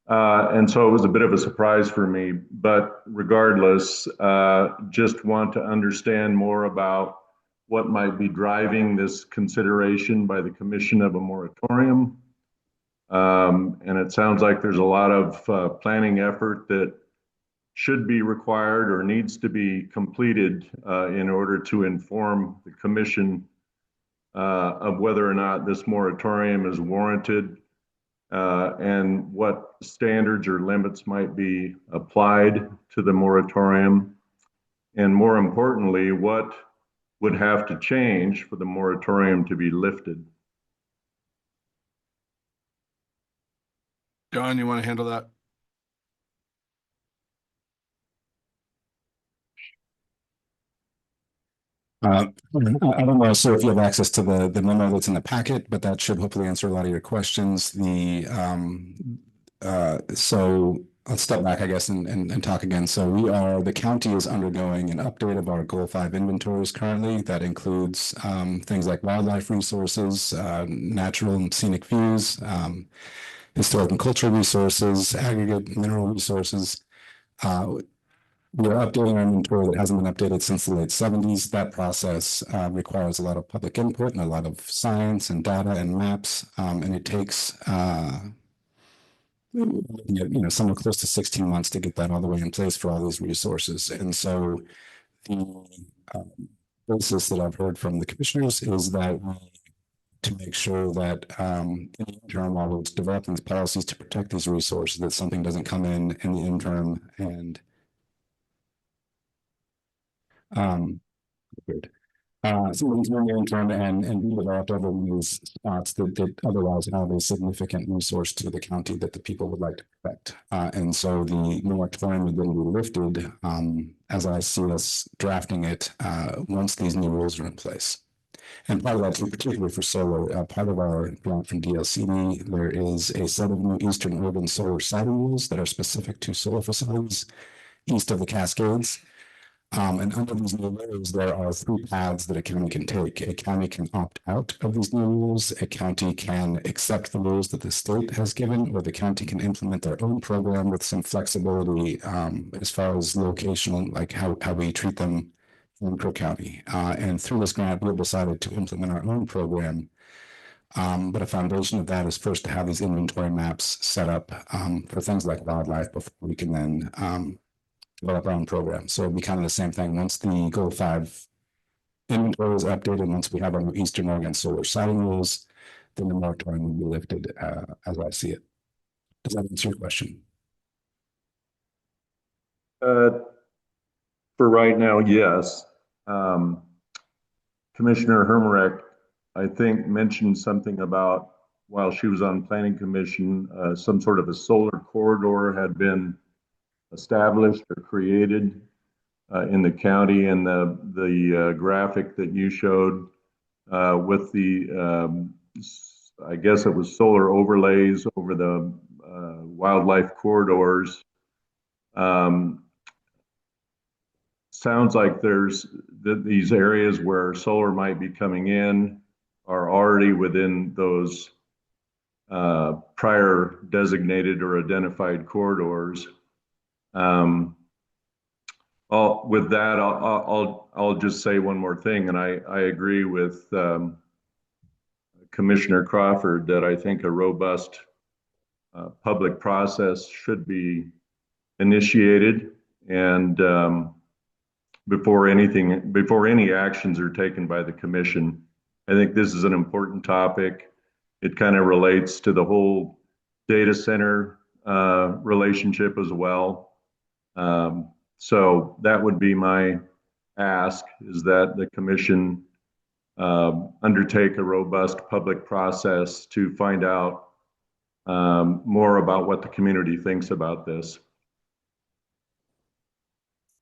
L: And so it was a bit of a surprise for me, but regardless, just want to understand more about what might be driving this consideration by the commission of a moratorium. And it sounds like there's a lot of planning effort that should be required or needs to be completed in order to inform the commission of whether or not this moratorium is warranted and what standards or limits might be applied to the moratorium. And more importantly, what would have to change for the moratorium to be lifted.
A: John, you want to handle that?
K: I don't know, sir, if you have access to the memo that's in the packet, but that should hopefully answer a lot of your questions. So let's step back, I guess, and talk again. So the county is undergoing an update of our Goal 5 inventories currently. That includes things like wildlife resources, natural and scenic views, historic and cultural resources, aggregate mineral resources. We're updating our inventory that hasn't been updated since the late 70s. That process requires a lot of public input and a lot of science and data and maps, and it takes somewhere close to 16 months to get that all the way in place for all these resources. And so the basis that I've heard from the commissioners is that we to make sure that in the interim, while we're developing these policies to protect these resources, that something doesn't come in the interim and good. Something's in the interim and be developed over these spots that otherwise have a significant resource to the county that the people would like to protect. And so the moratorium is going to be lifted as I see us drafting it once these new rules are in place. And part of that, particularly for solar, part of our grant from DLCD, there is a set of new Eastern urban solar siting rules that are specific to solar facilities east of the Cascades. And under these new rules, there are 3 paths that a county can take. A county can opt out of these new rules. A county can accept the rules that the state has given, or the county can implement their own program with some flexibility as far as locational, like how we treat them in Crook County. And through this grant, we've decided to implement our own program. But a foundation of that is first to have these inventory maps set up for things like wildlife before we can then develop our own program. So it'll be kind of the same thing. Once the Goal 5 inventory is updated, once we have our new Eastern Oregon solar siting rules, then the moratorium will be lifted as I see it. Does that answer your question?
L: For right now, yes. Commissioner Hermerich, I think, mentioned something about while she was on Planning Commission, some sort of a solar corridor had been established or created in the county, and the graphic that you showed with the I guess it was solar overlays over the wildlife corridors sounds like there's these areas where solar might be coming in are already within those prior designated or identified corridors. With that, I'll just say one more thing, and I agree with Commissioner Crawford that I think a robust public process should be initiated, and before any actions are taken by the commission. I think this is an important topic. It kind of relates to the whole data center relationship as well. So that would be my ask, is that the commission undertake a robust public process to find out more about what the community thinks about this.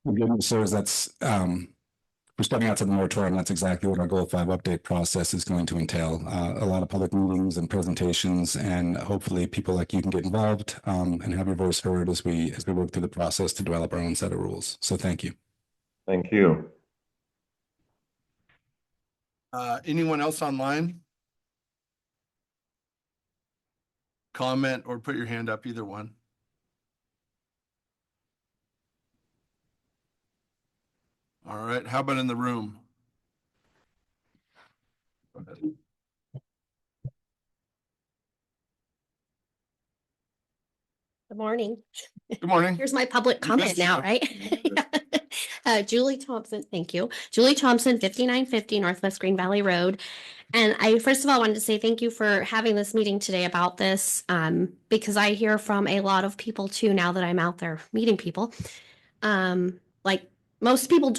K: The good news is that's we're stepping out to the moratorium. That's exactly what our Goal 5 update process is going to entail. A lot of public meetings and presentations, and hopefully people like you can get involved and have your voice heard as we work through the process to develop our own set of rules. So thank you.
L: Thank you.
A: Anyone else online? Comment or put your hand up, either one. All right, how about in the room? Go ahead.
M: Good morning.
A: Good morning.
M: Here's my public
A: You
M: comment
A: missed
M: now,
A: stuff.
M: right? Julie Thompson, thank you. Julie Thompson, 5950 Northwest Green Valley Road. And I first of all wanted to say thank you for having this meeting today about this, because I hear from a lot of people too now that I'm out there meeting people. Like most people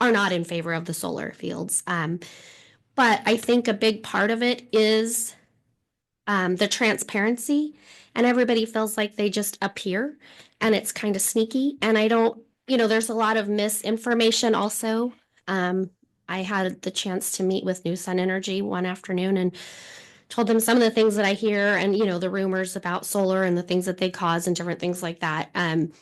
M: are not in favor of the solar fields. But I think a big part of it is the transparency, and everybody feels like they just appear and it's kind of sneaky. And I don't, there's a lot of misinformation also. I had the chance to meet with New Sun Energy one afternoon and told them some of the things that I hear and, the rumors about solar and the things that they cause and different things like that. And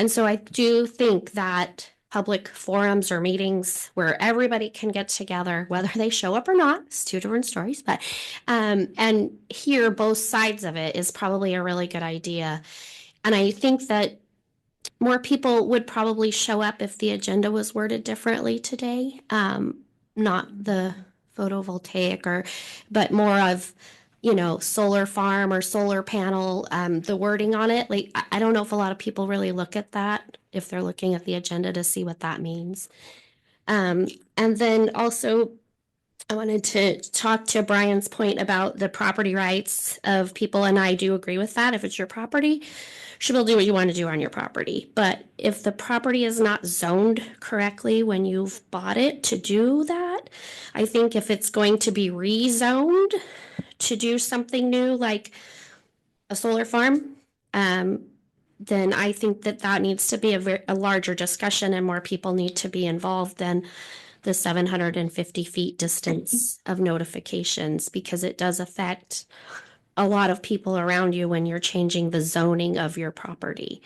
M: so I do think that public forums or meetings where everybody can get together, whether they show up or not, it's two different stories, but and hear both sides of it is probably a really good idea. And I think that more people would probably show up if the agenda was worded differently today. Not the photovoltaic but more of, solar farm or solar panel, the wording on it. Like, I don't know if a lot of people really look at that if they're looking at the agenda to see what that means. And then also I wanted to talk to Brian's point about the property rights of people, and I do agree with that. If it's your property, you should be able to do what you want to do on your property. But if the property is not zoned correctly when you've bought it to do that, I think if it's going to be rezoned to do something new like a solar farm, then I think that needs to be a larger discussion and more people need to be involved than the 750 feet distance of notifications, because it does affect a lot of people around you when you're changing the zoning of your property.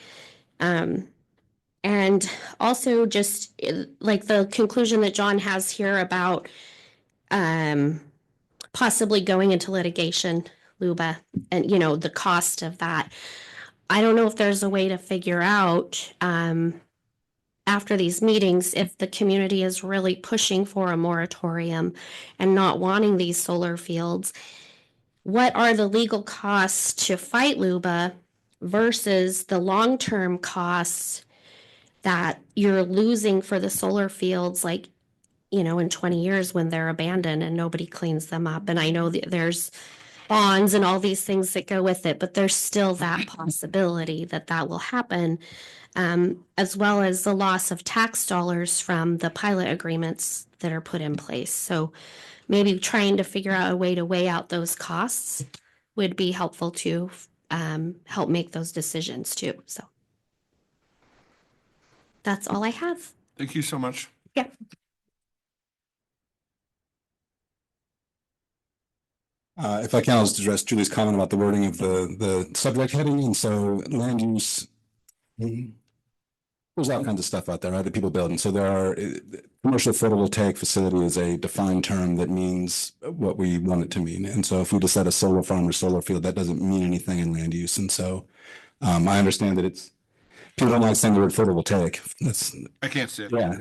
M: And also just like the conclusion that John has here about possibly going into litigation, Luba, and the cost of that. I don't know if there's a way to figure out after these meetings if the community is really pushing for a moratorium and not wanting these solar fields. What are the legal costs to fight Luba versus the long-term costs that you're losing for the solar fields, like, in 20 years when they're abandoned and nobody cleans them up? And I know that there's bonds and all these things that go with it, but there's still that possibility that will happen, as well as the loss of tax dollars from the pilot agreements that are put in place. So maybe trying to figure out a way to weigh out those costs would be helpful to help make those decisions too. So that's all I have.
A: Thank you so much.
M: Yeah.
K: If I can, I'll just address Julie's comment about the wording of the subject heading. And so land use. there's all kinds of stuff out there, right, that people build. And so there are, commercial photovoltaic facility is a defined term that means what we want it to mean. And so if we just said a solar farm or solar field, that doesn't mean anything in land use. And so I understand that people don't like saying the word photovoltaic. That's,
A: I can't see it.
K: yeah.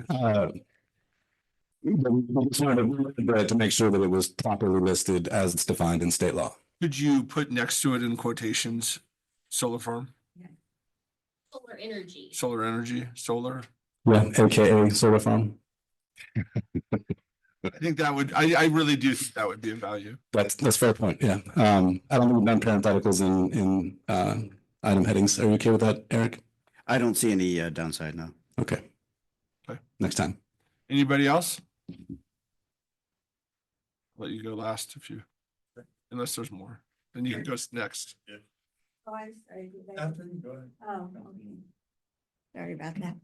K: But we just wanted to make sure that it was properly listed as it's defined in state law.
A: Could you put next to it in quotations, solar farm,
M: Solar energy.
A: solar energy, solar?
K: Yeah, AKA solar farm.
A: I think that would, I really do think that would be a value.
K: That's fair point. Yeah. I don't think we've done parentheticals in item headings. Are you okay with that, Eric?
J: I don't see any downside now.
K: Okay.
A: Okay.
K: Next time.
A: Anybody else? Let you go last if you, unless there's more, then you can go next.
N: Oh, I'm sorry.
A: After you go ahead.
N: Oh, okay. Sorry about that.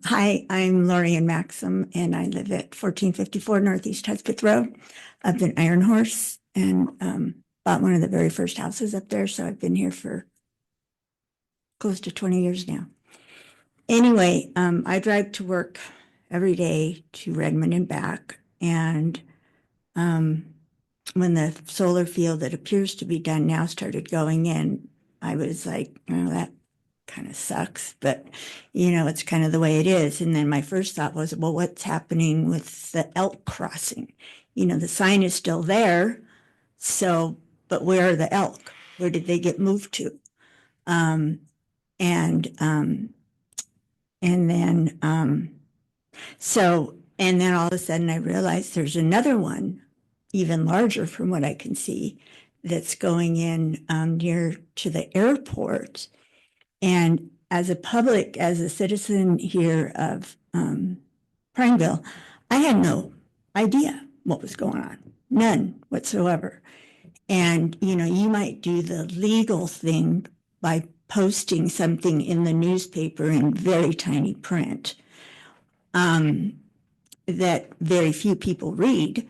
N: Hi, I'm Lorian Maxim and I live at 1454 Northeast Hudspeth Road up in Iron Horse and bought one of the very first houses up there. So I've been here for close to 20 years now. Anyway, I drive to work every day to Redmond and back. And when the solar field that appears to be done now started going in, I was like, oh, that kind of sucks, but it's kind of the way it is. And then my first thought was, well, what's happening with the elk crossing? The sign is still there. So, but where are the elk? Where did they get moved to? And then all of a sudden I realized there's another one, even larger from what I can see, that's going in near to the airport. And as a citizen here of Prineville, I had no idea what was going on, none whatsoever. And, you might do the legal thing by posting something in the newspaper in very tiny print that very few people read.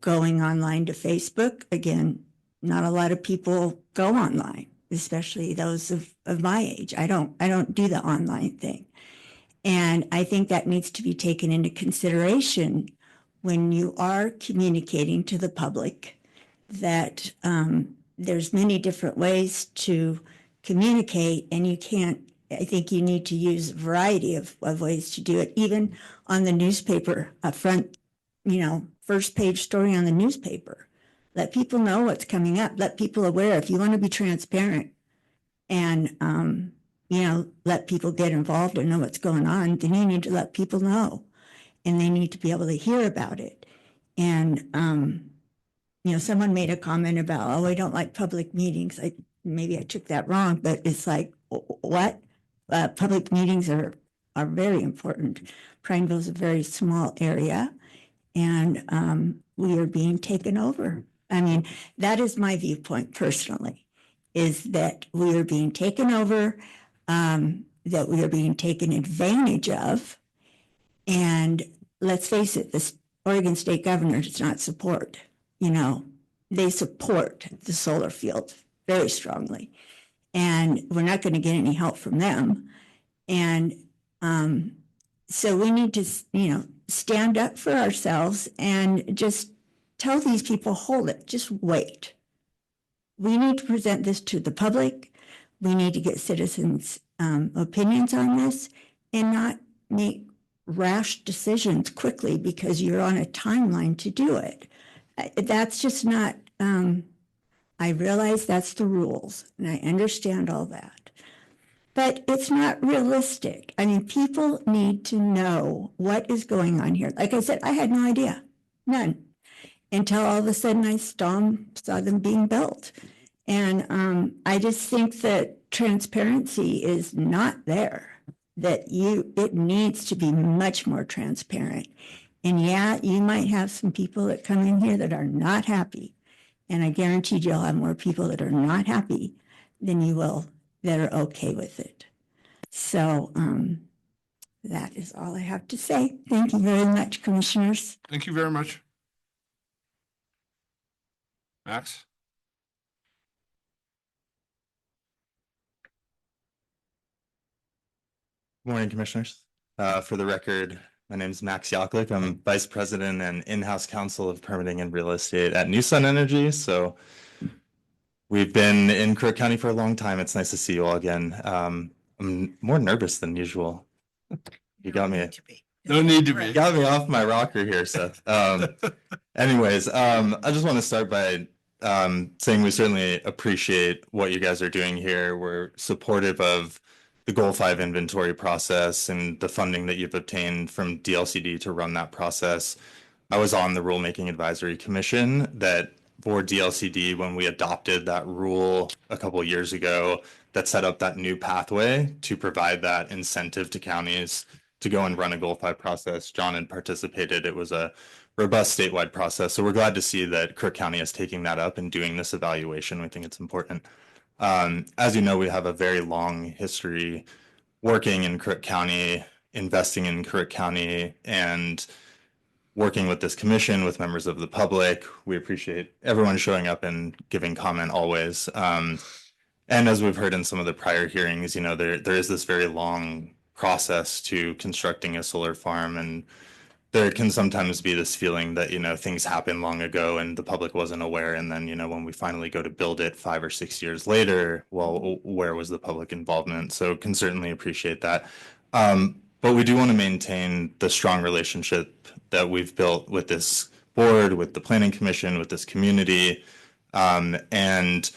N: Going online to Facebook, again, not a lot of people go online, especially those of my age. I don't do the online thing. And I think that needs to be taken into consideration when you are communicating to the public that there's many different ways to communicate and I think you need to use a variety of ways to do it, even on the newspaper front, first page story on the newspaper. Let people know what's coming up. Let people aware. If you want to be transparent and, let people get involved and know what's going on, then you need to let people know and they need to be able to hear about it. And, someone made a comment about, oh, I don't like public meetings. Maybe I took that wrong, but it's like, what? Public meetings are very important. Prineville is a very small area and we are being taken over. I mean, that is my viewpoint personally, is that we are being taken over, that we are being taken advantage of. And let's face it, the Oregon state governor does not support, they support the solar field very strongly. And we're not going to get any help from them. And so we need to, stand up for ourselves and just tell these people, hold it, just wait. We need to present this to the public. We need to get citizens' opinions on this and not make rash decisions quickly because you're on a timeline to do it. That's just not, I realize that's the rules and I understand all that, but it's not realistic. I mean, people need to know what is going on here. Like I said, I had no idea, none, until all of a sudden I saw them being built. And I just think that transparency is not there, that it needs to be much more transparent. And yeah, you might have some people that come in here that are not happy. And I guarantee you'll have more people that are not happy than you will that are okay with it. So that is all I have to say. Thank you very much, commissioners.
A: Thank you very much. Max?
O: Morning, Commissioners. For the record, my name is Max Yaklik. I'm Vice President and In-House Counsel of Permitting and Real Estate at New Sun Energy. So we've been in Crook County for a long time. It's nice to see you all again. I'm more nervous than usual. You got me.
A: No need to be.
O: You got me off my rocker here, Seth. Anyways, I just want to start by saying we certainly appreciate what you guys are doing here. We're supportive of the Goal 5 inventory process and the funding that you've obtained from DLCD to run that process. I was on the Rulemaking Advisory Commission that for DLCD when we adopted that rule a couple of years ago that set up that new pathway to provide that incentive to counties to go and run a Goal 5 process. John had participated. It was a robust statewide process. So we're glad to see that Crook County is taking that up and doing this evaluation. We think it's important. As you know, we have a very long history working in Crook County, investing in Crook County, and working with this commission, with members of the public. We appreciate everyone showing up and giving comment always. And as we've heard in some of the prior hearings, you know, there is this very long process to constructing a solar farm, and there can sometimes be this feeling that, you know, things happened long ago and the public wasn't aware. And then, you know, when we finally go to build it 5 or 6 years later, well, where was the public involvement? So can certainly appreciate that. But we do want to maintain the strong relationship that we've built with this board, with the Planning Commission, with this community. And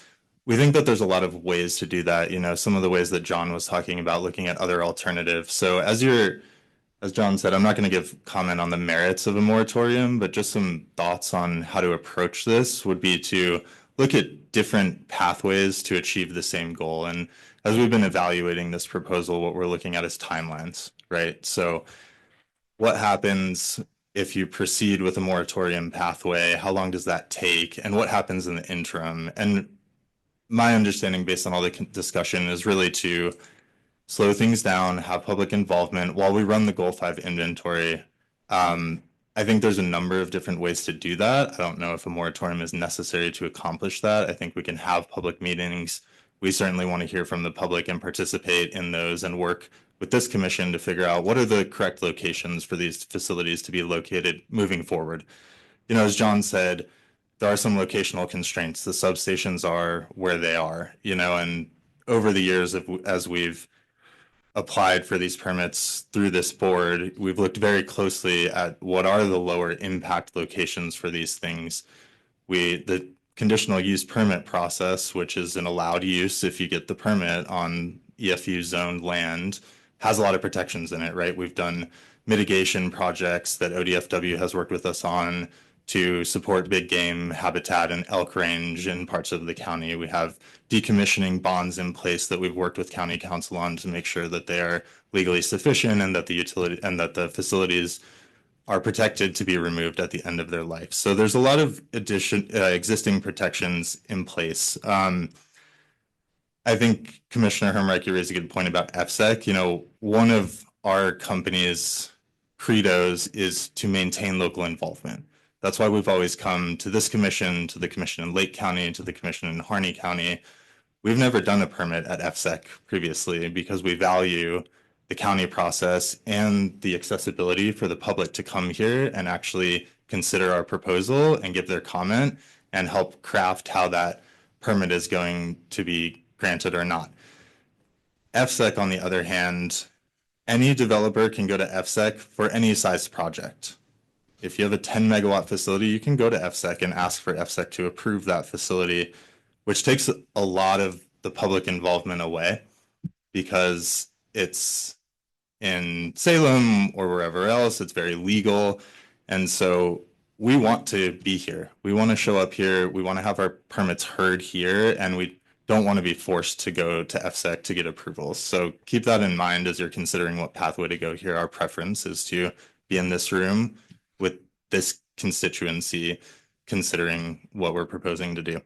O: we think that there's a lot of ways to do that. You know, some of the ways that John was talking about, looking at other alternatives. So as John said, I'm not going to give comment on the merits of a moratorium, but just some thoughts on how to approach this would be to look at different pathways to achieve the same goal. And as we've been evaluating this proposal, what we're looking at is timelines, right? So what happens if you proceed with a moratorium pathway? How long does that take? And what happens in the interim? And my understanding based on all the discussion is really to slow things down, have public involvement while we run the Goal 5 inventory. I think there's a number of different ways to do that. I don't know if a moratorium is necessary to accomplish that. I think we can have public meetings. We certainly want to hear from the public and participate in those and work with this commission to figure out what are the correct locations for these facilities to be located moving forward. You know, as John said, there are some locational constraints. The substations are where they are, you know, and over the years, as we've applied for these permits through this board, we've looked very closely at what are the lower impact locations for these things. The conditional use permit process, which is an allowed use if you get the permit on EFU zoned land, has a lot of protections in it, right? We've done mitigation projects that ODFW has worked with us on to support big game habitat and elk range in parts of the county. We have decommissioning bonds in place that we've worked with county council on to make sure that they are legally sufficient and that the facilities are protected to be removed at the end of their life. So there's a lot of existing protections in place. I think Commissioner Hermreich, you raised a good point about FSEC. You know, one of our company's credos is to maintain local involvement. That's why we've always come to this commission, to the commission in Lake County, to the commission in Harney County. We've never done a permit at FSEC previously because we value the county process and the accessibility for the public to come here and actually consider our proposal and give their comment and help craft how that permit is going to be granted or not. FSEC, on the other hand, any developer can go to FSEC for any size project. If you have a 10 megawatt facility, you can go to FSEC and ask for FSEC to approve that facility, which takes a lot of the public involvement away because it's in Salem or wherever else, it's very legal. And so we want to be here. We want to show up here. We want to have our permits heard here, and we don't want to be forced to go to FSEC to get approvals. So keep that in mind as you're considering what pathway to go here. Our preference is to be in this room with this constituency, considering what we're proposing to do.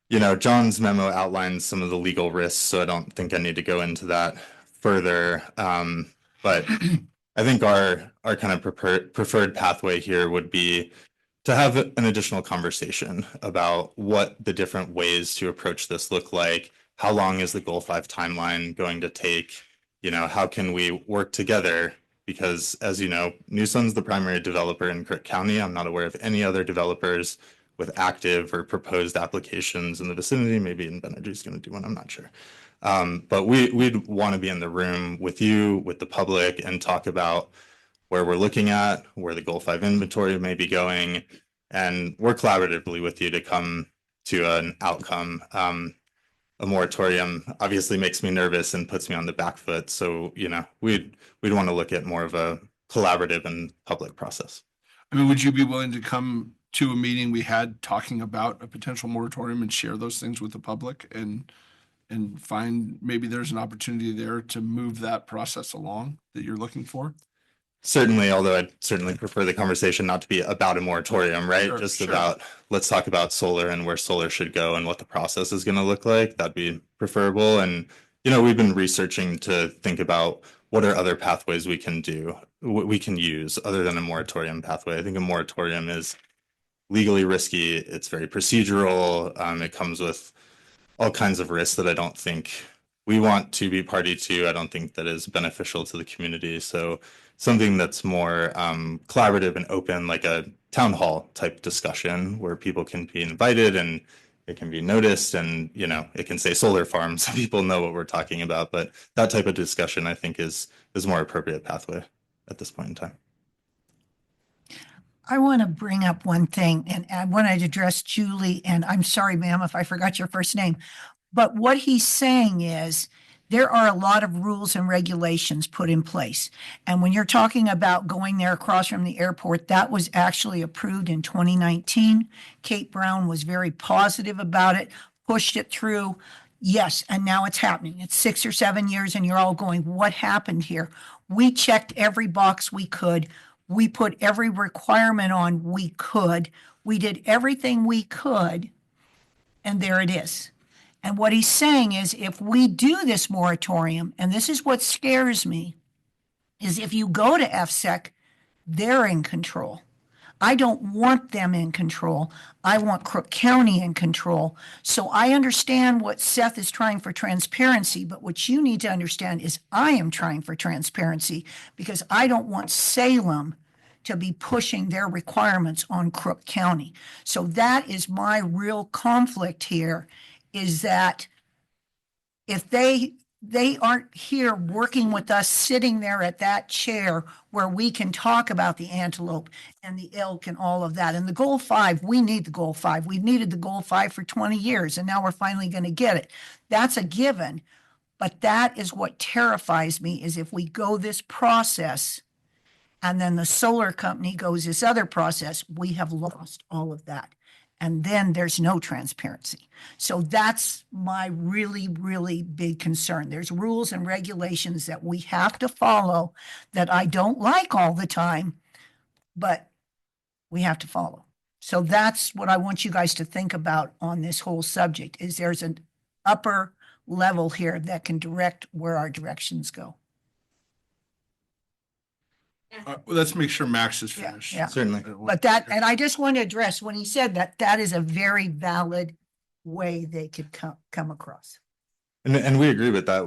O: You know, John's memo outlines some of the legal risks, so I don't think I need to go into that further. But I think our kind of preferred pathway here would be to have an additional conversation about what the different ways to approach this look like. How long is the Goal 5 timeline going to take? how can we work together? Because as you know, Newsun's the primary developer in Crook County. I'm not aware of any other developers with active or proposed applications in the vicinity. Maybe Invenergy is going to do one, I'm not sure. But we'd want to be in the room with you, with the public, and talk about where we're looking at, where the Goal 5 inventory may be going, and work collaboratively with you to come to an outcome. A moratorium obviously makes me nervous and puts me on the back foot. So, we'd want to look at more of a collaborative and public process.
A: I mean, would you be willing to come to a meeting we had talking about a potential moratorium and share those things with the public and find maybe there's an opportunity there to move that process along that you're looking for?
O: Certainly, although I'd certainly prefer the conversation not to be about a moratorium, right?
A: Sure,
O: Just
A: sure.
O: about, let's talk about solar and where solar should go and what the process is going to look like. That'd be preferable. And, we've been researching to think about what are other pathways we can do, what we can use other than a moratorium pathway. I think a moratorium is legally risky. It's very procedural. It comes with all kinds of risks that I don't think we want to be party to. I don't think that is beneficial to the community. So something that's more collaborative and open, like a town hall type discussion where people can be invited and it can be noticed, and it can say solar farm so people know what we're talking about. But that type of discussion, I think, is more appropriate pathway at this point in time.
C: I want to bring up one thing, and I want to address Julie, and I'm sorry, ma'am, if I forgot your first name. But what he's saying is there are a lot of rules and regulations put in place. And when you're talking about going there across from the airport, that was actually approved in 2019. Kate Brown was very positive about it, pushed it through. Yes, and now it's happening. It's 6 or 7 years, and you're all going, what happened here? We checked every box we could. We put every requirement on we could. We did everything we could, and there it is. And what he's saying is if we do this moratorium, and this is what scares me, is if you go to FSEC, they're in control. I don't want them in control. I want Crook County in control. So I understand what Seth is trying for transparency, but what you need to understand is I am trying for transparency because I don't want Salem to be pushing their requirements on Crook County. So that is my real conflict here, is that if they aren't here working with us, sitting there at that chair where we can talk about the antelope and the elk and all of that. And the Goal 5, we need the Goal 5. We've needed the Goal 5 for 20 years, and now we're finally going to get it. That's a given. But that is what terrifies me, is if we go this process and then the solar company goes this other process, we have lost all of that. And then there's no transparency. So that's my really, really big concern. There's rules and regulations that we have to follow that I don't like all the time, but we have to follow. So that's what I want you guys to think about on this whole subject, is there's an upper level here that can direct where our directions go.
A: Well, let's make sure Max is
C: Yeah,
A: finished.
C: yeah.
O: Certainly.
C: But that, and I just want to address when he said that, that is a very valid way they could come across.
O: And we agree with that.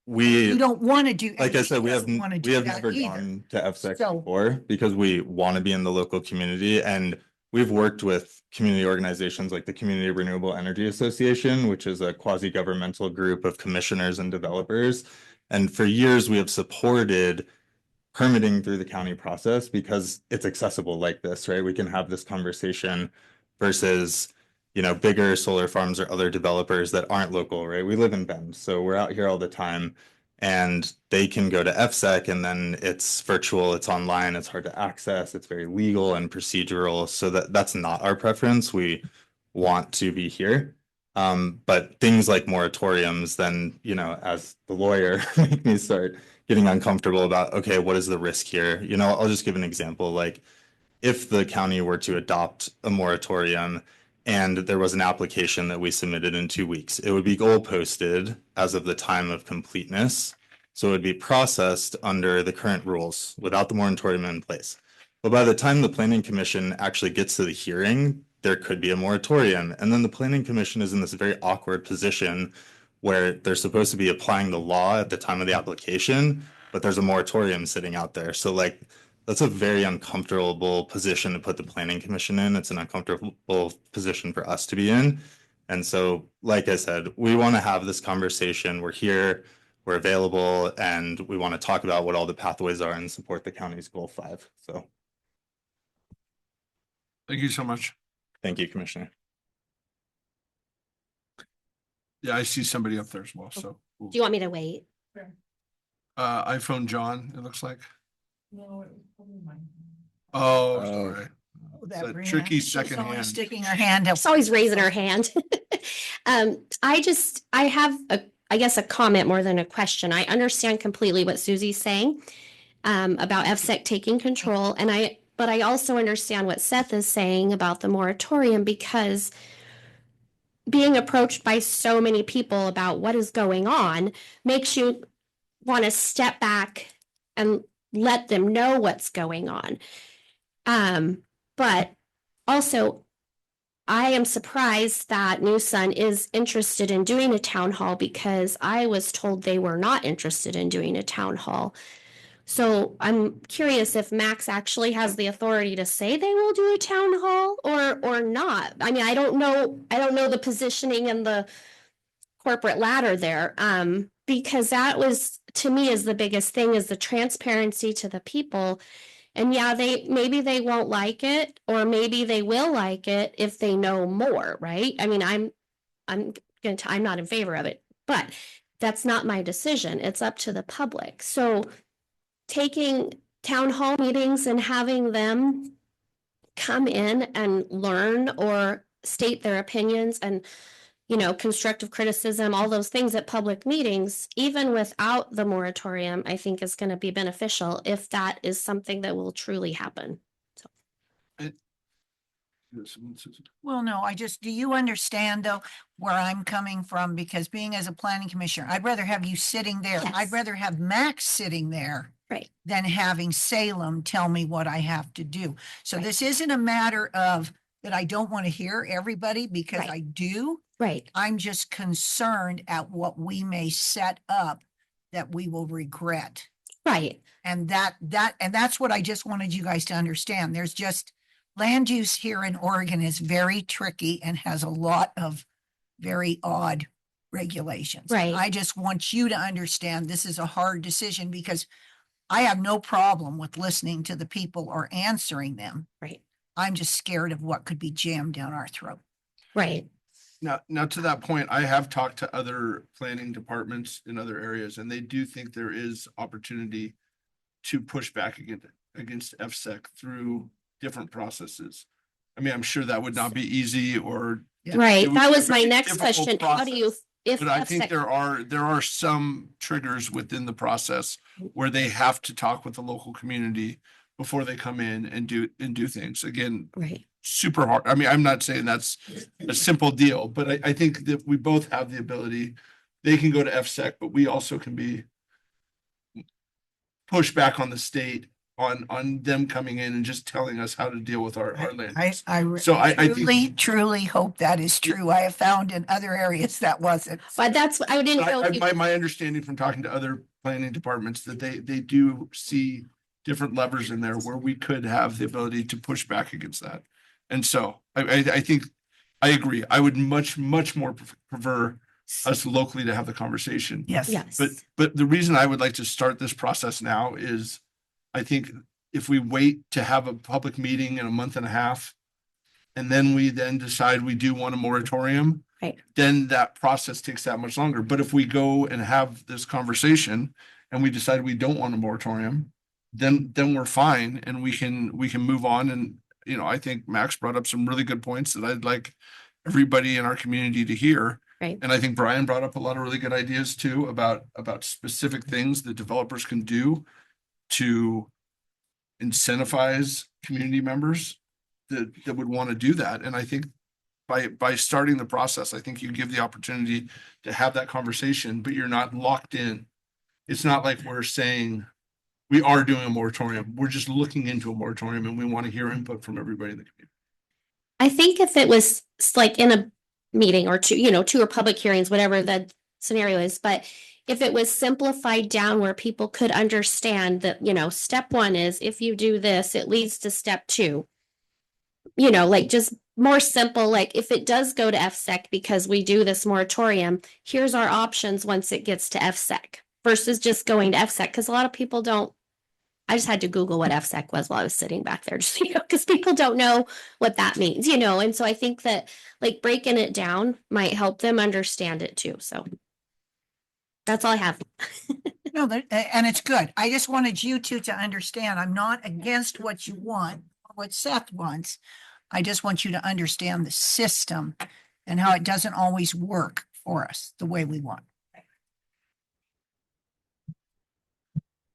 O: We
C: You don't want to do.
O: like I said, we have
C: want to do that
O: never
C: either.
O: gone to FSEC
C: So-
O: before because we want to be in the local community, and we've worked with community organizations like the Community Renewable Energy Association, which is a quasi-governmental group of commissioners and developers. And for years, we have supported permitting through the county process because it's accessible like this, right? We can have this conversation versus, bigger solar farms or other developers that aren't local, right? We live in Bend, so we're out here all the time, and they can go to FSEC and then it's virtual, it's online, it's hard to access, it's very legal and procedural. So that's not our preference. We want to be here. But things like moratoriums, then, as the lawyer, make me start getting uncomfortable about, okay, what is the risk here? I'll just give an example. Like if the county were to adopt a moratorium and there was an application that we submitted in 2 weeks, it would be goal posted as of the time of completeness. So it would be processed under the current rules without the moratorium in place. But by the time the planning commission actually gets to the hearing, there could be a moratorium. And then the planning commission is in this very awkward position where they're supposed to be applying the law at the time of the application, but there's a moratorium sitting out there. So like, that's a very uncomfortable position to put the planning commission in. It's an uncomfortable position for us to be in. And so, like I said, we want to have this conversation. We're here, we're available, and we want to talk about what all the pathways are and support the county's goal 5. So
A: Thank you so much.
O: thank you, Commissioner.
A: Yeah, I see somebody up there as well, so.
M: Do you want me to wait?
A: iPhone John, it looks like.
F: No, it was probably mine.
A: Oh, sorry.
C: That
A: It's a
C: Brianna,
A: tricky
C: she's
A: second
C: always
A: hand.
C: Sticking her hand up.
M: She's always raising her hand. I have I guess a comment more than a question. I understand completely what Susie's saying about FSEC taking control, but I also understand what Seth is saying about the moratorium, because being approached by so many people about what is going on makes you want to step back and let them know what's going on. But also, I am surprised that New Sun is interested in doing a town hall, because I was told they were not interested in doing a town hall. So I'm curious if Max actually has the authority to say they will do a town hall or not. I mean, I don't know the positioning and the corporate ladder there. Because that was, to me, is the biggest thing, is the transparency to the people. And yeah, maybe they won't like it, or maybe they will like it if they know more, right? I mean, I'm not in favor of it, but that's not my decision. It's up to the public. So taking town hall meetings and having them come in and learn or state their opinions and, constructive criticism, all those things at public meetings, even without the moratorium, I think is going to be beneficial if that is something that will truly happen. So.
C: Well, no, do you understand though where I'm coming from? Because being as a planning commissioner, I'd rather have you sitting there.
M: Yes.
C: I'd rather have Max sitting there.
M: Right.
C: Than having Salem tell me what I have to do. So
M: Right.
C: This isn't a matter of that I don't want to hear everybody, because
M: Right.
C: I do.
M: Right.
C: I'm just concerned at what we may set up that we will regret.
M: Right.
C: And that's what I just wanted you guys to understand. There's just land use here in Oregon is very tricky and has a lot of very odd regulations.
M: Right.
C: I just want you to understand this is a hard decision, because I have no problem with listening to the people or answering them.
M: Right.
C: I'm just scared of what could be jammed down our throat.
M: Right.
A: Now to that point, I have talked to other planning departments in other areas, and they do think there is opportunity to push back against FSEC through different processes. I mean, I'm sure that would not be easy or.
C: Yeah.
M: Right.
A: It would
M: That
A: be
M: was
A: a
M: my
A: very
M: next
A: difficult
M: question. How do you, if
A: But I think
M: FSEC
A: there are some triggers within the process where they have to talk with the local community before they come in and do things. Again,
M: Right.
A: super hard. I mean, I'm not saying that's a simple deal, but I think that we both have the ability. They can go to FSEC, but we also can be push back on the state on them coming in and just telling us how to deal with our land. So I think
C: truly hope that is true. I have found in other areas that wasn't.
M: But that's, I didn't know. if you-
A: my understanding from talking to other planning departments that they do see different levers in there where we could have the ability to push back against that. And so I think I agree. I would much more prefer us locally to have the conversation.
C: Yes.
M: Yes.
A: But the reason I would like to start this process now is I think if we wait to have a public meeting in a month and a half, and then we decide we do want a moratorium,
M: Right.
A: then that process takes that much longer. But if we go and have this conversation and we decide we don't want a moratorium, then we're fine and we can move on. And, I think Max brought up some really good points that I'd like everybody in our community to hear.
M: Right.
A: And I think Brian brought up a lot of really good ideas too about specific things that developers can do to incentivize community members that would want to do that. And I think by starting the process, I think you give the opportunity to have that conversation, but you're not locked in. It's not like we're saying we are doing a moratorium. We're just looking into a moratorium and we want to hear input from everybody in the community.
M: I think if it was like in a meeting or two or public hearings, whatever, that scenario is, but if it was simplified down where people could understand that, step one is if you do this, it leads to step two. Like just more simple, like if it does go to FSEC because we do this moratorium, here's our options once it gets to FSEC versus just going to FSEC. Because a lot of people don't, I just had to Google what FSEC was while I was sitting back there, just, because people don't know what that means, and so I think that like breaking it down might help them understand it too. So that's all I have.
C: No, and it's good. I just wanted you two to understand, I'm not against what you want, or what Seth wants. I just want you to understand the system and how it doesn't always work for us the way we want.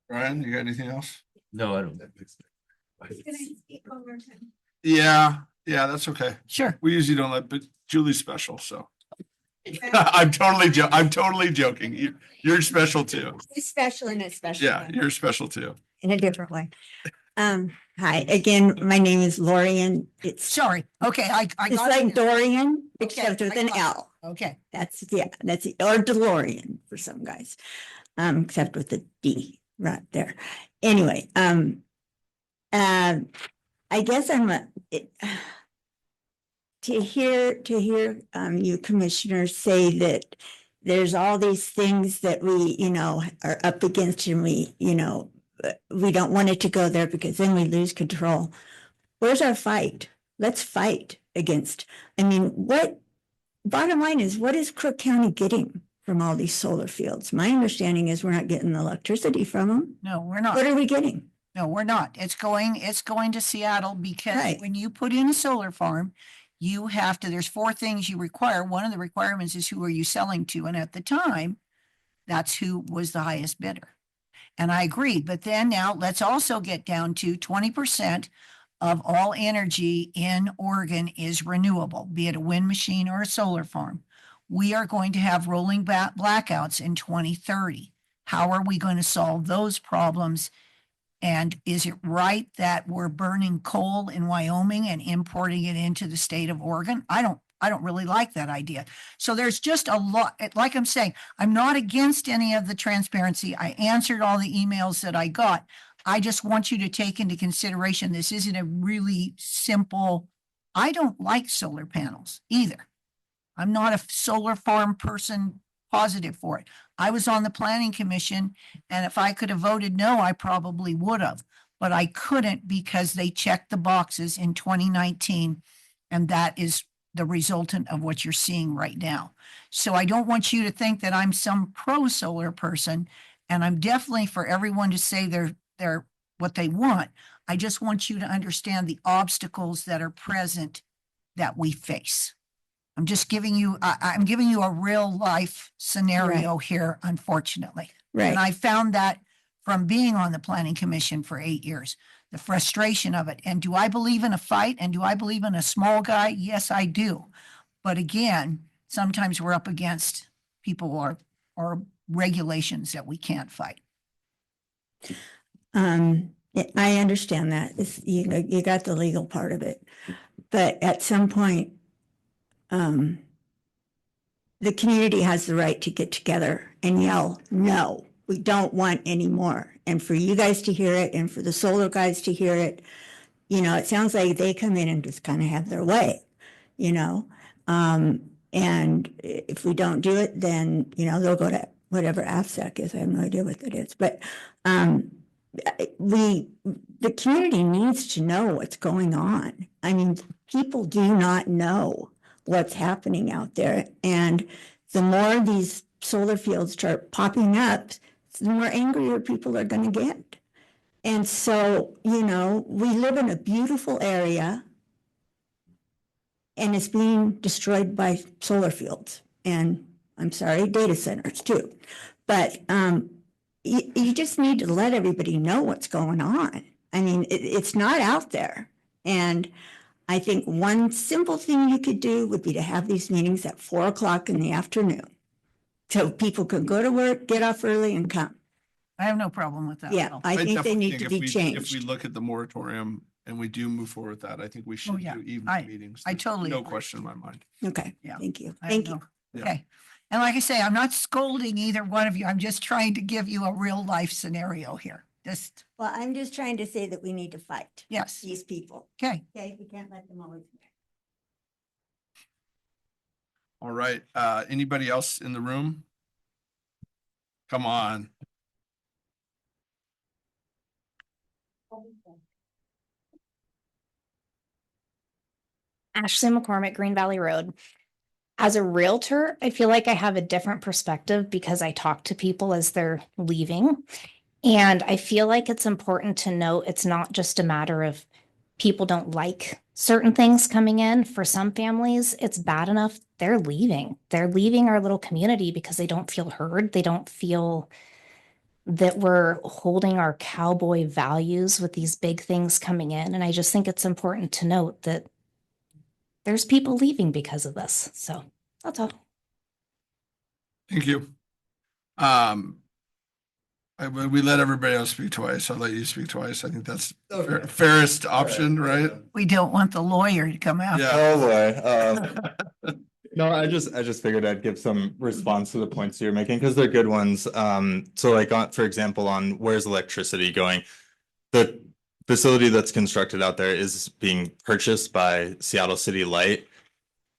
A: Brian, you got anything else?
G: No, I don't.
A: Yeah, that's okay.
C: Sure.
A: We usually don't let, but Julie's special, so. I'm totally joking. You're special too.
N: It's special in a special
A: Yeah,
N: way,
A: you're special too.
N: in a different way. Hi, again, my name is Lorian. It's
C: Sorry. Okay, I
N: it's
C: got
N: like
C: it.
N: Dorian,
C: Okay,
N: except with
C: I
N: an
C: got it.
N: L.
C: Okay.
N: That's it. Or DeLorean for some guys. Except with the D right there. Anyway, I guess to hear you commissioners say that there's all these things that we, are up against, and we don't want it to go there because then we lose control. Where's our fight? Let's fight against. Bottom line is, what is Crook County getting from all these solar fields? My understanding is we're not getting the electricity from them.
C: No, we're not.
N: What are we getting?
C: No, we're not. It's going to Seattle because
N: Right.
C: when you put in a solar farm, you have to, there's 4 things you require. One of the requirements is who are you selling to? And at the time, that's who was the highest bidder. And I agreed. But then now let's also get down to 20% of all energy in Oregon is renewable, be it a wind machine or a solar farm. We are going to have rolling blackouts in 2030. How are we going to solve those problems? And is it right that we're burning coal in Wyoming and importing it into the state of Oregon? I don't really like that idea. So there's just a lot, like I'm saying, I'm not against any of the transparency. I answered all the emails that I got. I just want you to take into consideration, this isn't a really simple, I don't like solar panels either. I'm not a solar farm person positive for it. I was on the planning commission, and if I could have voted no, I probably would have, but I couldn't because they checked the boxes in 2019. And that is the resultant of what you're seeing right now. So I don't want you to think that I'm some pro solar person, and I'm definitely for everyone to say they're what they want. I just want you to understand the obstacles that are present that we face. I'm just giving you, I'm giving you a real life scenario here, unfortunately.
N: Right.
C: And I found that from being on the planning commission for 8 years, the frustration of it. And do I believe in a fight? And do I believe in a small guy? Yes, I do. But again, sometimes we're up against people or regulations that we can't fight.
N: I understand that. You got the legal part of it, but at some point, the community has the right to get together and yell, no, we don't want any more. And for you guys to hear it and for the solar guys to hear it, it sounds like they come in and just kind of have their way, and if we don't do it, then, they'll go to whatever AFSEC is. I have no idea what that is, but, the community needs to know what's going on. People do not know what's happening out there. And the more these solar fields start popping up, the more angrier people are going to get. And so, we live in a beautiful area and it's being destroyed by solar fields. And I'm sorry, data centers too. But you just need to let everybody know what's going on. It's not out there. And I think one simple thing you could do would be to have these meetings at 4:00 in the afternoon. So people can go to work, get off early and come.
C: I have no problem with that.
N: Yeah, I think they
A: definitely
N: need to be
A: If we
N: changed.
A: look at the moratorium and we do move forward with that, I think we should
C: yeah.
A: do evening meetings.
C: I
A: There's
C: totally
A: no
C: agree.
A: question in my mind.
N: Okay,
C: Yeah.
N: thank you.
C: I
N: Thank
C: know.
N: you.
A: Yeah.
C: Okay. And like I say, I'm not scolding either one of you. I'm just trying to give you a real life scenario here. Just,
N: Well, I'm just trying to say that we need to fight
C: yes.
N: these people.
C: Okay.
N: Okay, we can't let them always.
A: All right. Anybody else in the room? Come on.
P: Ashley McCormick, Green Valley Road. As a realtor, I feel like I have a different perspective because I talk to people as they're leaving. And I feel like it's important to note it's not just a matter of people don't like certain things coming in. For some families, it's bad enough they're leaving. They're leaving our little community because they don't feel heard. They don't feel that we're holding our cowboy values with these big things coming in. And I just think it's important to note that there's people leaving because of this. So that's all.
A: Thank you. We let everybody else speak twice. I'll let you speak twice. I think that's fairest option, right?
C: We don't want the lawyer to come out.
A: Yeah.
O: Oh boy. No, I just figured I'd give some response to the points you're making because they're good ones. So like for example, on where's electricity going? The facility that's constructed out there is being purchased by Seattle City Light.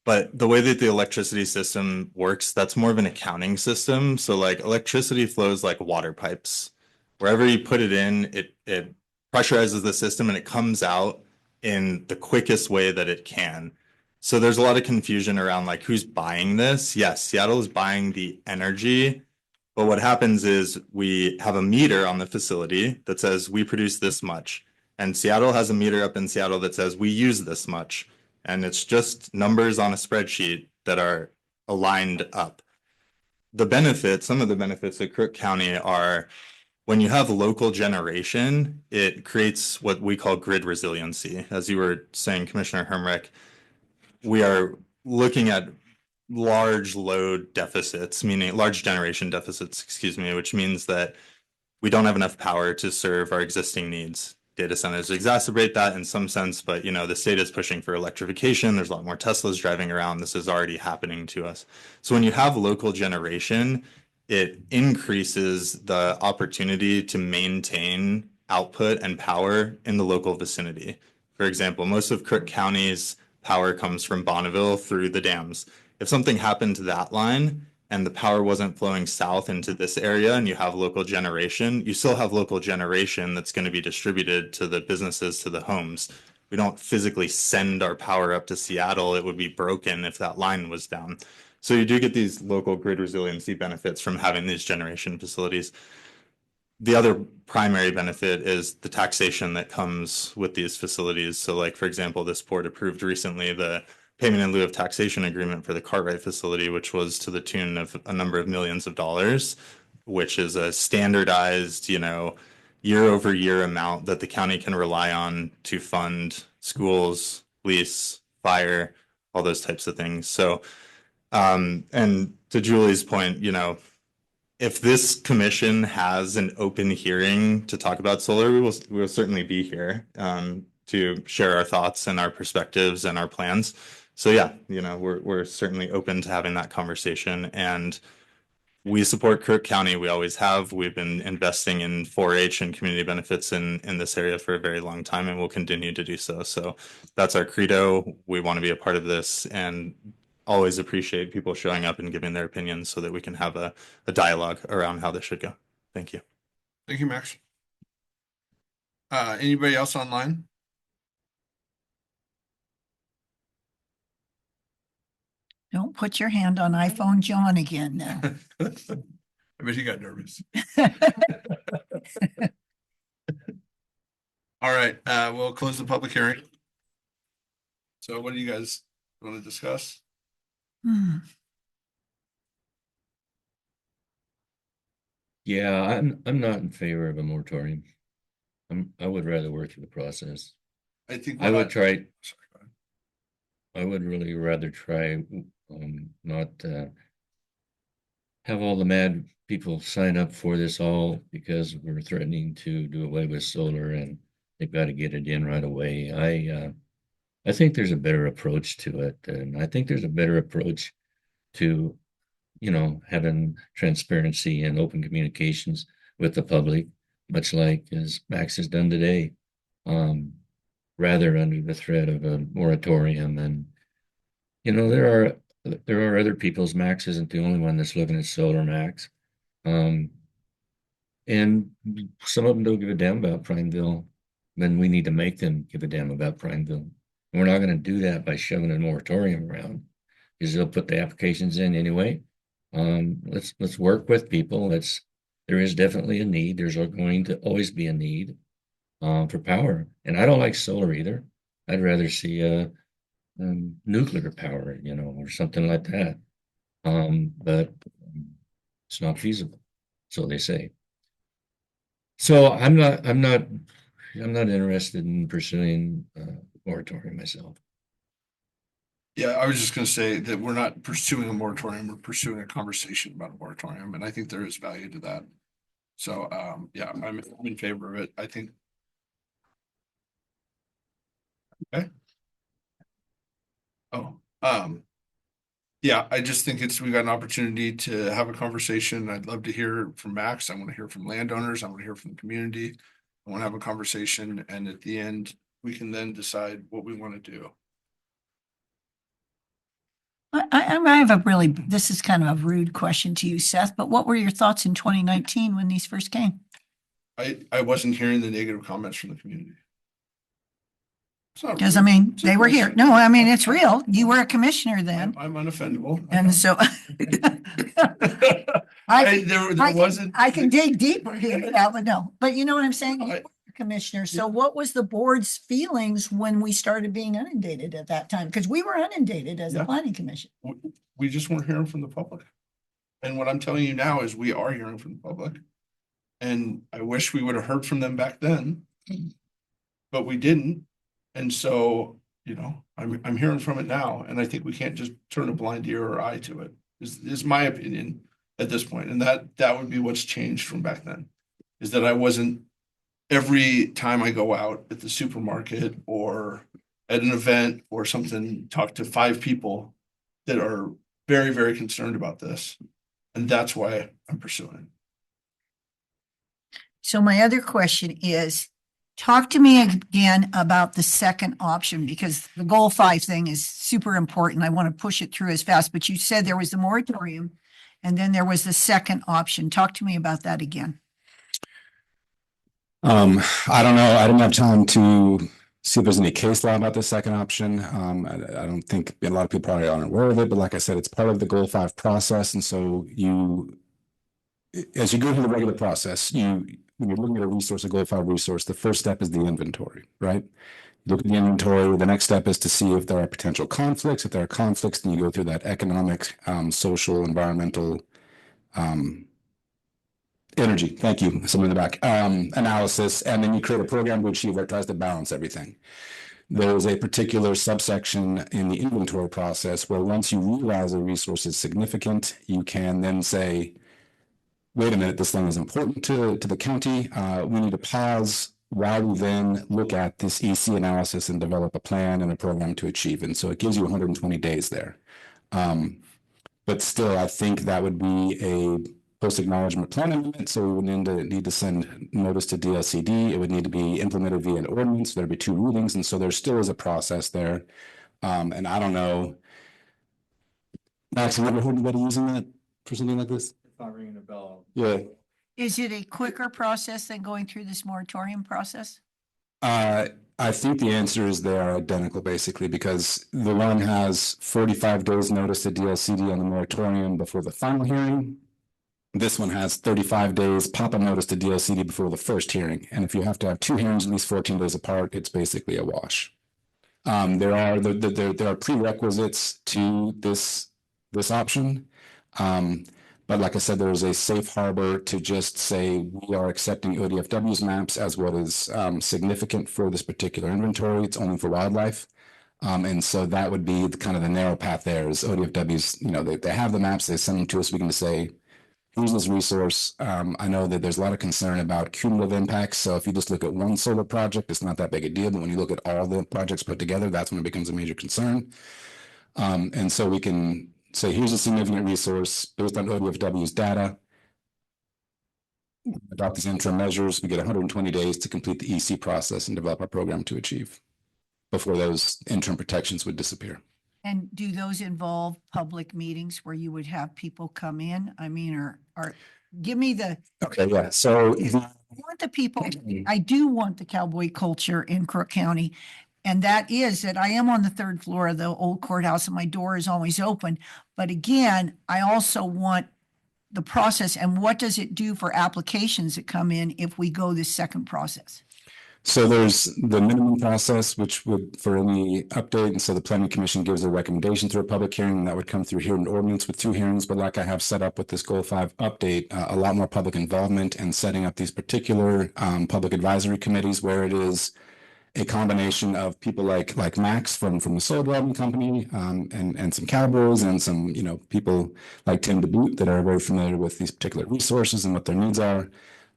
O: But the way that the electricity system works, that's more of an accounting system. So like electricity flows like water pipes. Wherever you put it in, it pressurizes the system and it comes out in the quickest way that it can. So there's a lot of confusion around like who's buying this. Yes, Seattle is buying the energy, but what happens is we have a meter on the facility that says we produce this much. And Seattle has a meter up in Seattle that says we use this much. And it's just numbers on a spreadsheet that are aligned up. The benefits, some of the benefits of Crook County are when you have local generation, it creates what we call grid resiliency. As you were saying, Commissioner Hermrich, we are looking at large load deficits, meaning large generation deficits, excuse me, which means that we don't have enough power to serve our existing needs. Data centers exacerbate that in some sense, but the state is pushing for electrification. There's a lot more Teslas driving around. This is already happening to us. So when you have local generation, it increases the opportunity to maintain output and power in the local vicinity. For example, most of Crook County's power comes from Bonneville through the dams. If something happened to that line, and the power wasn't flowing south into this area and you have local generation, you still have local generation that's going to be distributed to the businesses, to the homes. We don't physically send our power up to Seattle. It would be broken if that line was down. So you do get these local grid resiliency benefits from having these generation facilities. The other primary benefit is the taxation that comes with these facilities. So like, for example, this board approved recently the payment in lieu of taxation agreement for the Cartwright facility, which was to the tune of a number of millions of dollars, which is a standardized, year over year amount that the county can rely on to fund schools, police, fire, all those types of things. So, and to Julie's point, if this commission has an open hearing to talk about solar, we will certainly be here to share our thoughts and our perspectives and our plans. So yeah, we're certainly open to having that conversation, and we support Crook County. We always have. We've been investing in 4-H and community benefits in this area for a very long time, and we'll continue to do so. So that's our credo. We want to be a part of this, and always appreciate people showing up and giving their opinions so that we can have a dialogue around how this should go. Thank you.
A: Thank you, Max. Anybody else online?
C: Don't put your hand on iPhone John again now.
A: I bet he got nervous. All right, we'll close the public hearing. So what do you guys want to discuss?
G: Yeah, I'm not in favor of a moratorium. I would rather work through the process.
A: I think
G: I would try. I would really rather try not have all the mad people sign up for this all because we're threatening to do away with solar and they've got to get it in right away. I think there's a better approach to it, and I think there's a better approach to having transparency and open communications with the public, much like as Max has done today, rather under the threat of a moratorium. And, there are other people's. Max isn't the only one that's looking at solar, Max. And some of them don't give a damn about Prineville. Then we need to make them give a damn about Prineville. And we're not going to do that by shoving a moratorium around, because they'll put the applications in anyway. Let's work with people. There is definitely a need. There's going to always be a need for power. And I don't like solar either. I'd rather see nuclear power, or something like that. But it's not feasible, so they say. So I'm not interested in pursuing moratorium myself.
A: Yeah, I was just gonna say that we're not pursuing a moratorium, we're pursuing a conversation about a moratorium, and I think there is value to that. So, yeah, I'm in favor of it, I think. Okay. Oh, yeah, I just think we got an opportunity to have a conversation. I'd love to hear from Max. I want to hear from landowners. I want to hear from the community. I want to have a conversation, and at the end, we can then decide what we want to do.
C: I have this is kind of a rude question to you, Seth, but what were your thoughts in 2019 when these first came?
A: I wasn't hearing the negative comments from the community.
C: Because they were here. No, it's real. You were a commissioner then.
A: I'm unoffendable.
C: And so I can dig deeper here, but no, but you know what I'm saying? You were a commissioner. So what was the board's feelings when we started being inundated at that time? Because we were inundated as a planning commission.
A: We just weren't hearing from the public. And what I'm telling you now is we are hearing from the public. And I wish we would have heard from them back then, but we didn't. And so, I'm hearing from it now, and I think we can't just turn a blind ear or eye to it. Is my opinion at this point. And that would be what's changed from back then, is that I wasn't, every time I go out at the supermarket or at an event or something, talk to 5 people that are very, very concerned about this. And that's why I'm pursuing.
C: So my other question is, talk to me again about the second option, because the goal 5 thing is super important. I want to push it through as fast, but you said there was the moratorium and then there was the second option. Talk to me about that again.
K: I don't know. I didn't have time to see if there's any case law about the second option. I don't think a lot of people probably aren't aware of it, but like I said, it's part of the Goal 5 process. And so as you go through the regular process, when you're looking at a resource, a Goal 5 resource, the first step is the inventory, right? You look at the inventory. The next step is to see if there are potential conflicts. If there are conflicts, then you go through that economic, social, environmental, energy. Thank you. Someone in the back. Analysis, and then you create a program to achieve that tries to balance everything. There is a particular subsection in the inventory process where once you realize a resource is significant, you can then say, wait a minute, this thing is important to the county. We need to pause while we then look at this EC analysis and develop a plan and a program to achieve. And so it gives you 120 days there. But still, I think that would be a post-acknowledgement plan amendment. So we would need to send notice to DLCD. It would need to be implemented via an ordinance. There'd be 2 rulings. And so there still is a process there. And I don't know. Max, have you ever heard anybody using that for something like this?
E: Not ringing a bell.
K: Yeah.
C: Is it a quicker process than going through this moratorium process?
K: I think the answer is they are identical, basically, because the one has 45 days notice to DLCD on the moratorium before the final hearing. This one has 35 days pop-up notice to DLCD before the first hearing. And if you have to have 2 hearings at least 14 days apart, it's basically a wash. There are prerequisites to this option. But like I said, there is a safe harbor to just say we are accepting ODFW's maps as what is significant for this particular inventory. It's only for wildlife. And so that would be kind of the narrow path there is ODFW's, they have the maps, they send them to us. We can say, here's this resource. I know that there's a lot of concern about cumulative impacts. So if you just look at one solar project, it's not that big a deal. But when you look at all the projects put together, that's when it becomes a major concern. And so we can say, here's a significant resource based on ODFW's data. Adopt these interim measures. We get 120 days to complete the EC process and develop our program to achieve before those interim protections would disappear.
C: And do those involve public meetings where you would have people come in? I mean, or give me the,
K: Okay, yeah. So
C: I want the people, I do want the cowboy culture in Crook County. And that is that I am on the third floor of the old courthouse and my door is always open. But again, I also want the process, and what does it do for applications that come in if we go this second process?
K: So there's the minimum process, which would for any update. And so the planning commission gives a recommendation through a public hearing, and that would come through here in ordinance with 2 hearings. But like I have set up with this Goal 5 update, a lot more public involvement and setting up these particular public advisory committees where it is a combination of people like Max from the solar development company, and some cowboys and some, people like Tim DeBoot that are very familiar with these particular resources and what their needs are.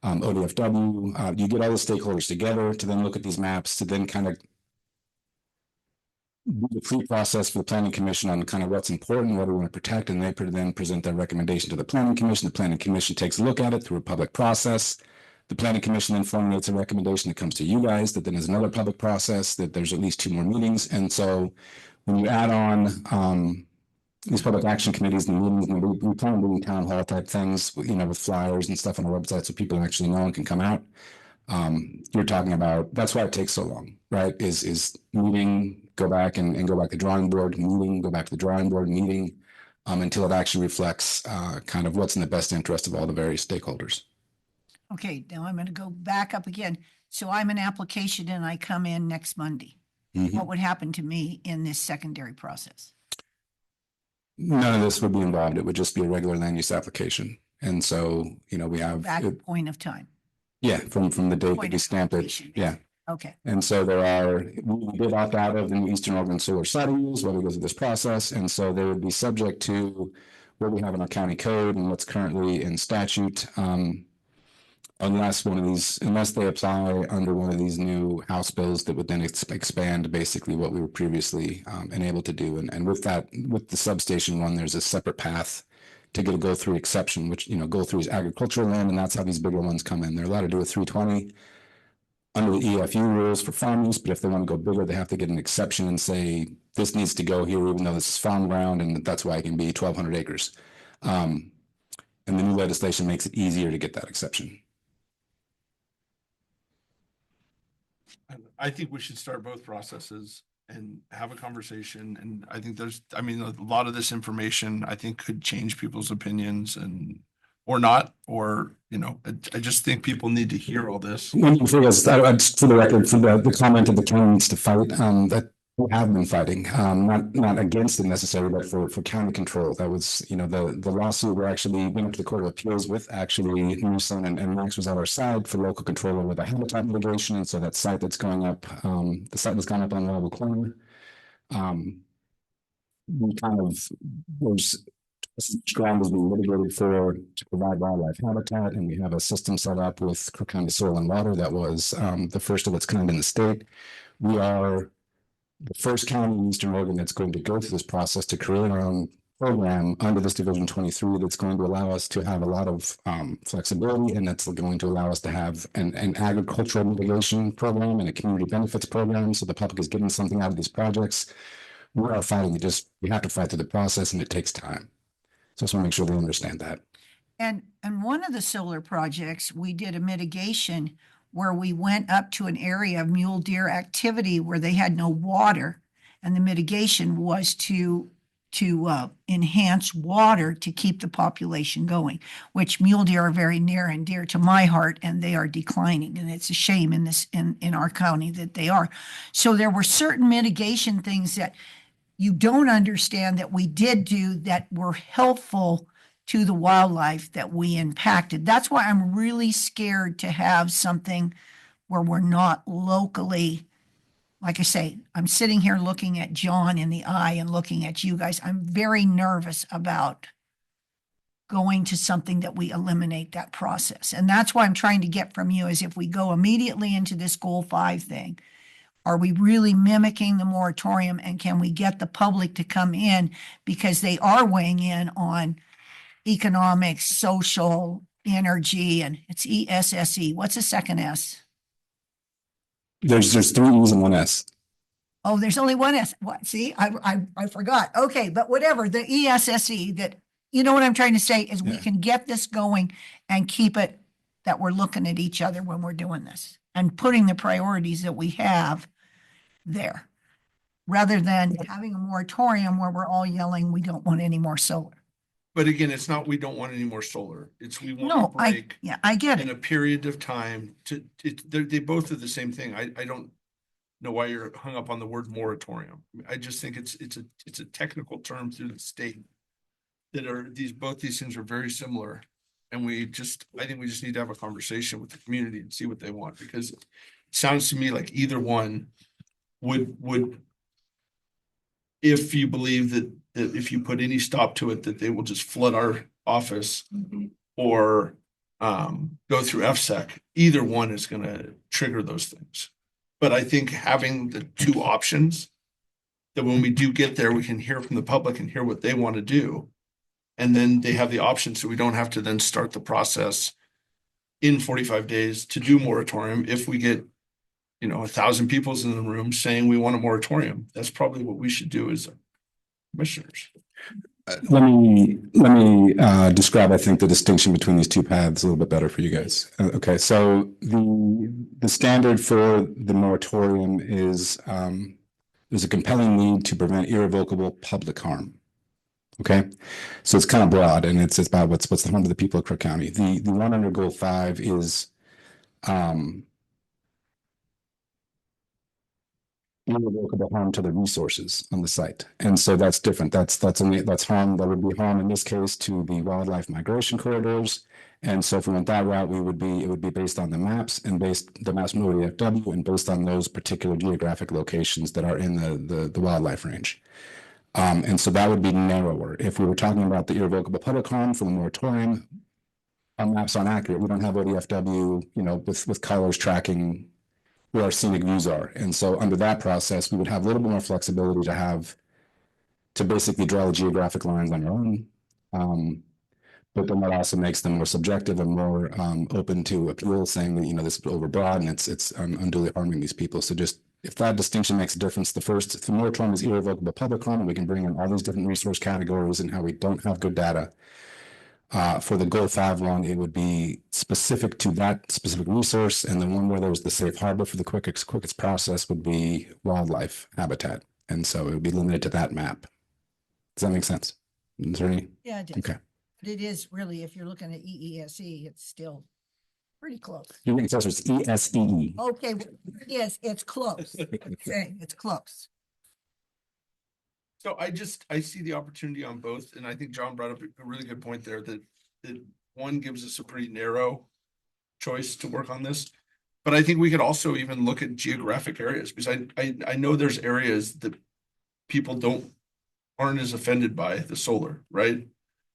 K: ODFW, you get all the stakeholders together to then look at these maps, to then kind of do the pre-process for the planning commission on kind of what's important, what we want to protect, and they then present their recommendation to the planning commission. The planning commission takes a look at it through a public process. The planning commission then formulates a recommendation that comes to you guys, that then is another public process, that there's at least 2 more meetings. And so when you add on these public action committees and meetings, and we plan on doing town hall type things, with flyers and stuff on our website so people actually know and can come out. You're talking about, that's why it takes so long, right? Is meeting, go back and go back to the drawing board, meeting, go back to the drawing board, meeting, until it actually reflects kind of what's in the best interest of all the various stakeholders.
C: Okay, now I'm going to go back up again. So I'm an application and I come in next Monday.
K: Mhm.
C: What would happen to me in this secondary process?
K: None of this would be involved. It would just be a regular land use application. And so, we have,
C: Back point of time.
K: yeah, from the date that
C: Point
K: we
C: of
K: stamp it.
C: completion.
K: Yeah.
C: Okay,
K: And so we did opt out of the Eastern Oregon solar siting rules while we go through this process. And so they would be subject to what we have in our county code and what's currently in statute. Unless they apply under one of these new House bills that would then expand basically what we were previously enabled to do. And with the substation one, there's a separate path to get a go-through exception, which, go-through is agricultural land, and that's how these bigger ones come in. They're allowed to do a 320 under the EFU rules for farm use, but if they want to go bigger, they have to get an exception and say, this needs to go here, even though this is farm ground, and that's why it can be 1,200 acres. And the new legislation makes it easier to get that exception.
A: I think we should start both processes and have a conversation. And I think a lot of this information, I think, could change people's opinions or not, or, I just think people need to hear all this.
K: One thing is, just for the record, for the comment of the county needs to fight, that we have been fighting, not against it necessarily, but for county control. That was, the lawsuit, we actually went to the Court of Appeals with actually Newsom and Max was on our side for local control over the habitat mitigation. And so that site that's going up, the site that's gone up on Level Corner, we kind of ground is being mitigated to provide wildlife habitat, and we have a system set up with Crook County Soil and Water that was the first of its kind in the state. We are the first county in Eastern Oregon that's going to go through this process to create our own program under this Division 23 that's going to allow us to have a lot of flexibility, and that's going to allow us to have an agricultural mitigation program and a community benefits program, so the public is getting something out of these projects. We are fighting. We have to fight through the process, and it takes time. So I just want to make sure they understand that.
C: and one of the solar projects, we did a mitigation where we went up to an area of mule deer activity where they had no water. And the mitigation was to enhance water to keep the population going, which mule deer are very near and dear to my heart, and they are declining. And it's a shame in our county that they are. So there were certain mitigation things that you don't understand that we did do that were helpful to the wildlife that we impacted. That's why I'm really scared to have something where we're not locally, like I say, I'm sitting here looking at John in the eye and looking at you guys. I'm very nervous about going to something that we eliminate that process. And that's why I'm trying to get from you is if we go immediately into this Goal 5 thing, are we really mimicking the moratorium, and can we get the public to come in because they are weighing in on economics, social, energy, and it's ESSE. What's the second S?
K: There's 3 E's and 1 S.
C: Oh, there's only one S. What? See, I forgot. Okay, but whatever, the ESSE, that, you know what I'm trying to say is we
K: Yeah.
C: can get this going and keep it that we're looking at each other when we're doing this and putting the priorities that we have there, rather than having a moratorium where we're all yelling, we don't want any more solar.
A: But again, it's not, we don't want any more solar. It's we want
C: No,
A: a break
C: I get
A: in
C: it.
A: a period of time they both are the same thing. I don't know why you're hung up on the word moratorium. I just think it's a technical term through the state that are both these things are very similar. And I think we just need to have a conversation with the community and see what they want, because it sounds to me like either one would, if you believe that if you put any stop to it, that they will just flood our office or go through FSEC, either one is going to trigger those things. But I think having the 2 options, that when we do get there, we can hear from the public and hear what they want to do. And then they have the option, so we don't have to then start the process in 45 days to do moratorium. If we get, 1,000 people's in the room saying we want a moratorium, that's probably what we should do as commissioners.
K: Let me describe, I think, the distinction between these 2 paths a little bit better for you guys. Okay, so the standard for the moratorium is there's a compelling need to prevent irrevocable public harm. Okay, so it's kind of broad, and it's about what's the harm to the people of Crook County. The one under goal 5 is irrevocable harm to the resources on the site, and so that's different. That's harm that would be harm in this case to the wildlife migration corridors. And so if we went that route, it would be based on the maps and the maps from ODFW and based on those particular geographic locations that are in the wildlife range. And so that would be narrower. If we were talking about the irrevocable public harm from the moratorium, our maps aren't accurate. We don't have ODFW, with colors tracking where our scenic views are. And so under that process, we would have a little bit more flexibility to basically draw the geographic lines on our own. But then that also makes them more subjective and more open to appeal, saying that, this is overbroad and it's unduly harming these people. So just, if that distinction makes a difference, the moratorium is irrevocable public harm, and we can bring in all these different resource categories and how we don't have good data. For the goal 5 one, it would be specific to that specific resource, and the one where there's the safe harbor for the quickest process would be wildlife habitat, and so it would be limited to that map. Does that make sense? Is there any?
C: Yeah, it does.
K: Okay.
C: But it is really, if you're looking at EESE, it's still pretty close.
K: You think it's ESEE?
C: Okay, yes, it's close. It's close.
A: So I see the opportunity on both, and I think John brought up a really good point there, that one gives us a pretty narrow choice to work on this. But I think we could also even look at geographic areas, because I know there's areas that people aren't as offended by the solar, right?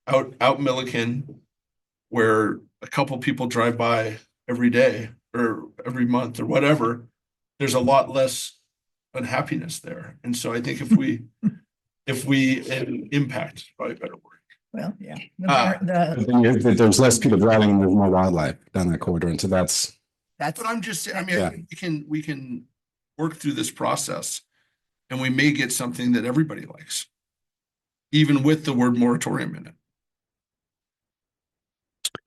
A: Out Milliken, where a couple people drive by every day or every month or whatever, there's a lot less unhappiness there. And so I think if we impact, probably a better word.
C: Well, yeah.
K: There's less people driving and there's more wildlife down that corridor. And so that's
A: But I'm just, I mean,
K: Yeah.
A: I think we can work through this process, and we may get something that everybody likes, even with the word moratorium in it.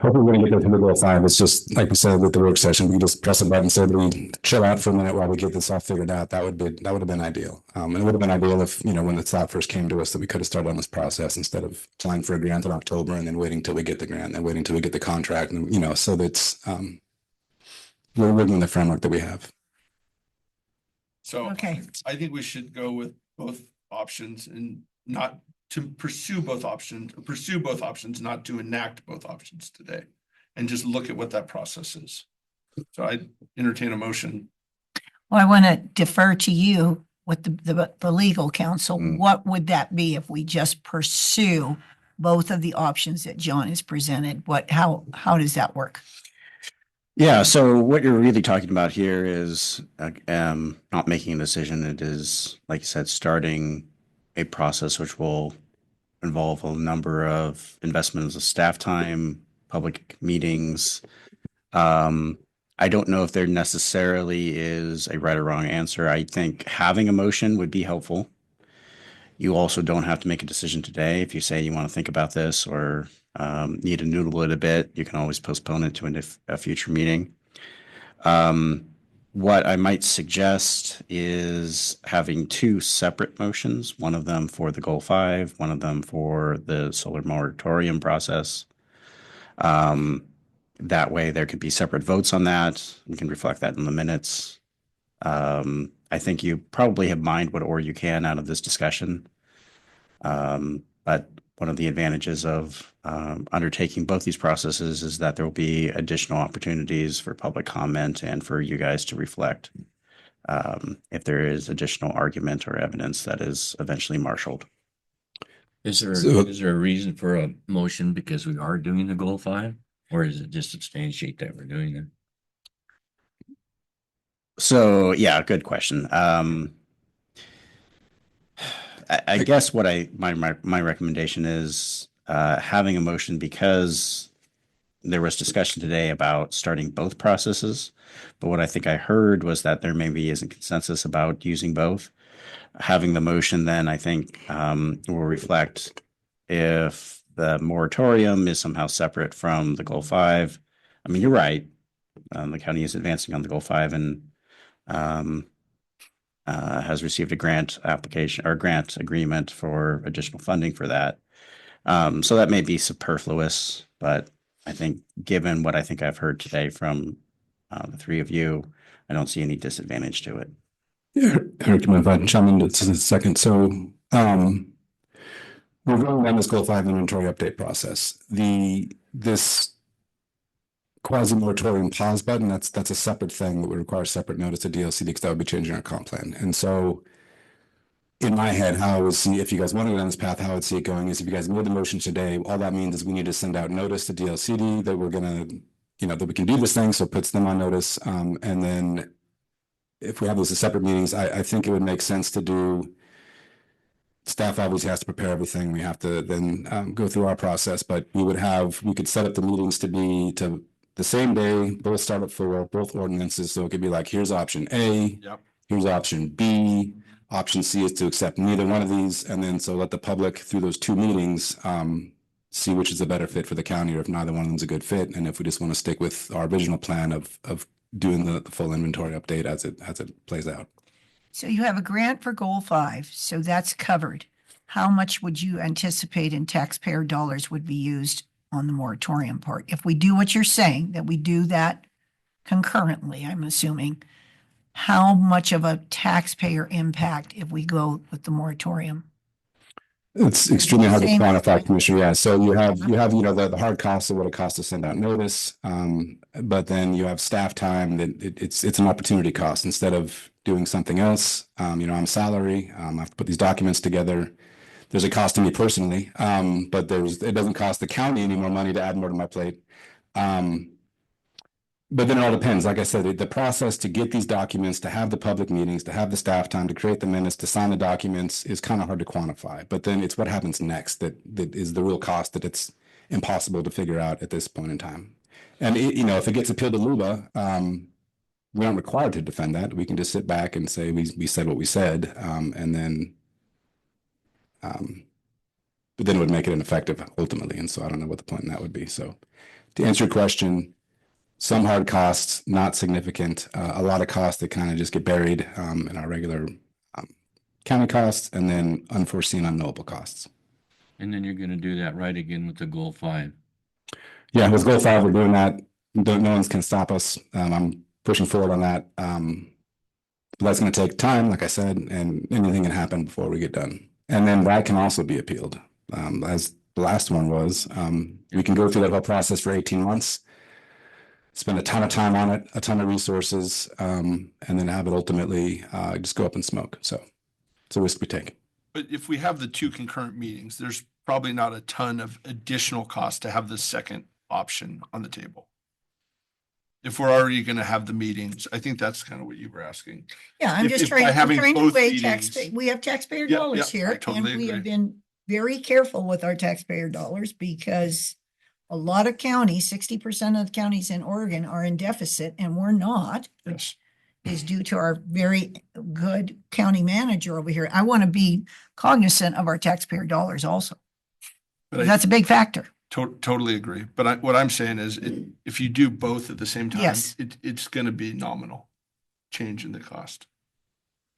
K: hopefully we're going to get to the goal 5. It's just like we said with the work session, we just press a button, say that we chill out for a minute while we get this all figured out. That would have been ideal. And it would have been ideal if, when the thought first came to us, that we could have started on this process instead of applying for a grant in October and then waiting till we get the grant and then waiting till we get the contract, and so that's we're within the framework that we have.
A: So
C: Okay.
A: I think we should go with both options and not to pursue both options, not to enact both options today, and just look at what that process is. So I entertain a motion.
C: Well, I want to defer to you with the legal counsel. What would that be if we just pursue both of the options that John has presented? How does that work?
Q: Yeah, so what you're really talking about here is not making a decision. It is, like you said, starting a process which will involve a number of investments of staff time, public meetings. Um, I don't know if there necessarily is a right or wrong answer. I think having a motion would be helpful. You also don't have to make a decision today. If you say you want to think about this or need to noodle it a bit, you can always postpone it to a future meeting. What I might suggest is having two separate motions, one of them for the Goal 5, one of them for the solar moratorium process. That way there could be separate votes on that. We can reflect that in the minutes. I think you probably have mined what or you can out of this discussion. But one of the advantages of undertaking both these processes is that there will be additional opportunities for public comment and for you guys to reflect if there is additional argument or evidence that is eventually marshaled.
G: Is there,
K: So-
G: is there a reason for a motion because we are doing the goal 5? Or is it just substantiate that we're doing it?
Q: So yeah, good question. I guess what my recommendation is having a motion because there was discussion today about starting both processes, but what I think I heard was that there maybe isn't consensus about using both. Having the motion then I think will reflect if the moratorium is somehow separate from the goal 5. I mean, you're right. The county is advancing on the goal 5 and um, has received a grant application or grant agreement for additional funding for that. So that may be superfluous, but I think given what I think I've heard today from the three of you, I don't see any disadvantage to it.
K: Yeah, Eric, if I can chime in just a second. So, we're going down this Goal 5 inventory update process. This quasi-moratorium pause button, that's a separate thing that would require separate notice to DLC because that would be changing our comp plan. And so in my head, how I would see, if you guys want to go down this path, how I would see it going is if you guys made the motion today, all that means is we need to send out notice to DLCD that we're gonna, that we can do this thing, so it puts them on notice. And then if we have those as separate meetings, I think it would make sense to do. Staff obviously has to prepare everything. We have to then go through our process, but we could set up the meetings to be to the same day, both start at 4, both ordinances. So it could be like, here's option A,
A: Yep.
K: here's option B, option C is to accept neither one of these. And then so let the public through those two meetings see which is a better fit for the county or if neither one of them is a good fit. And if we just want to stick with our original plan of doing the full inventory update as it plays out.
C: So you have a grant for goal 5, so that's covered. How much would you anticipate in taxpayer dollars would be used on the moratorium part? If we do what you're saying, that we do that concurrently, I'm assuming, how much of a taxpayer impact if we go with the moratorium?
K: It's extremely hard to
C: Same.
K: quantify, Commissioner. Yeah, so you have the hard costs of what it costs to send out notice, but then you have staff time that it's an opportunity cost instead of doing something else. I'm salary. I have to put these documents together. There's a cost to me personally, but it doesn't cost the county any more money to add more to my plate. But then it all depends. Like I said, the process to get these documents, to have the public meetings, to have the staff time, to create the minutes, to sign the documents is kind of hard to quantify. But then it's what happens next that is the real cost that it's impossible to figure out at this point in time. And if it gets appealed to LUBA, we aren't required to defend that. We can just sit back and say we said what we said, and then, but then it would make it ineffective ultimately. And so I don't know what the point in that would be. So to answer your question. Some hard costs, not significant. A lot of costs that kind of just get buried in our regular county costs, and then unforeseen unknowable costs.
G: And then you're gonna do that right again with the goal 5.
K: Yeah, with Goal 5, we're doing that. No one's can stop us. I'm pushing forward on that. That's going to take time, like I said, and anything can happen before we get done. And then that can also be appealed, as the last one was. We can go through that whole process for 18 months. Spend a ton of time on it, a ton of resources, and then have it ultimately just go up in smoke. So it's a risk we take.
A: But if we have the two concurrent meetings, there's probably not a ton of additional cost to have the second option on the table. if we're already going to have the meetings. I think that's kind of what you were asking.
C: Yeah, I'm
A: If-
C: just
A: if by
C: trying, I'm
A: having
C: trying to
A: both
C: weigh
A: meetings-
C: taxpayer, we have taxpayer
A: Yeah,
C: dollars
A: yeah, I
C: here, and
A: totally
C: we have
A: agree.
C: been very careful with our taxpayer dollars because a lot of counties, 60% of the counties in Oregon are in deficit, and we're not, which is due to our very good county manager over here. I want to be cognizant of our taxpayer dollars also.
A: But I
C: That's a big factor.
A: totally agree. But what I'm saying is if you do both at the same time,
C: Yes.
A: it's going to be nominal change in the cost.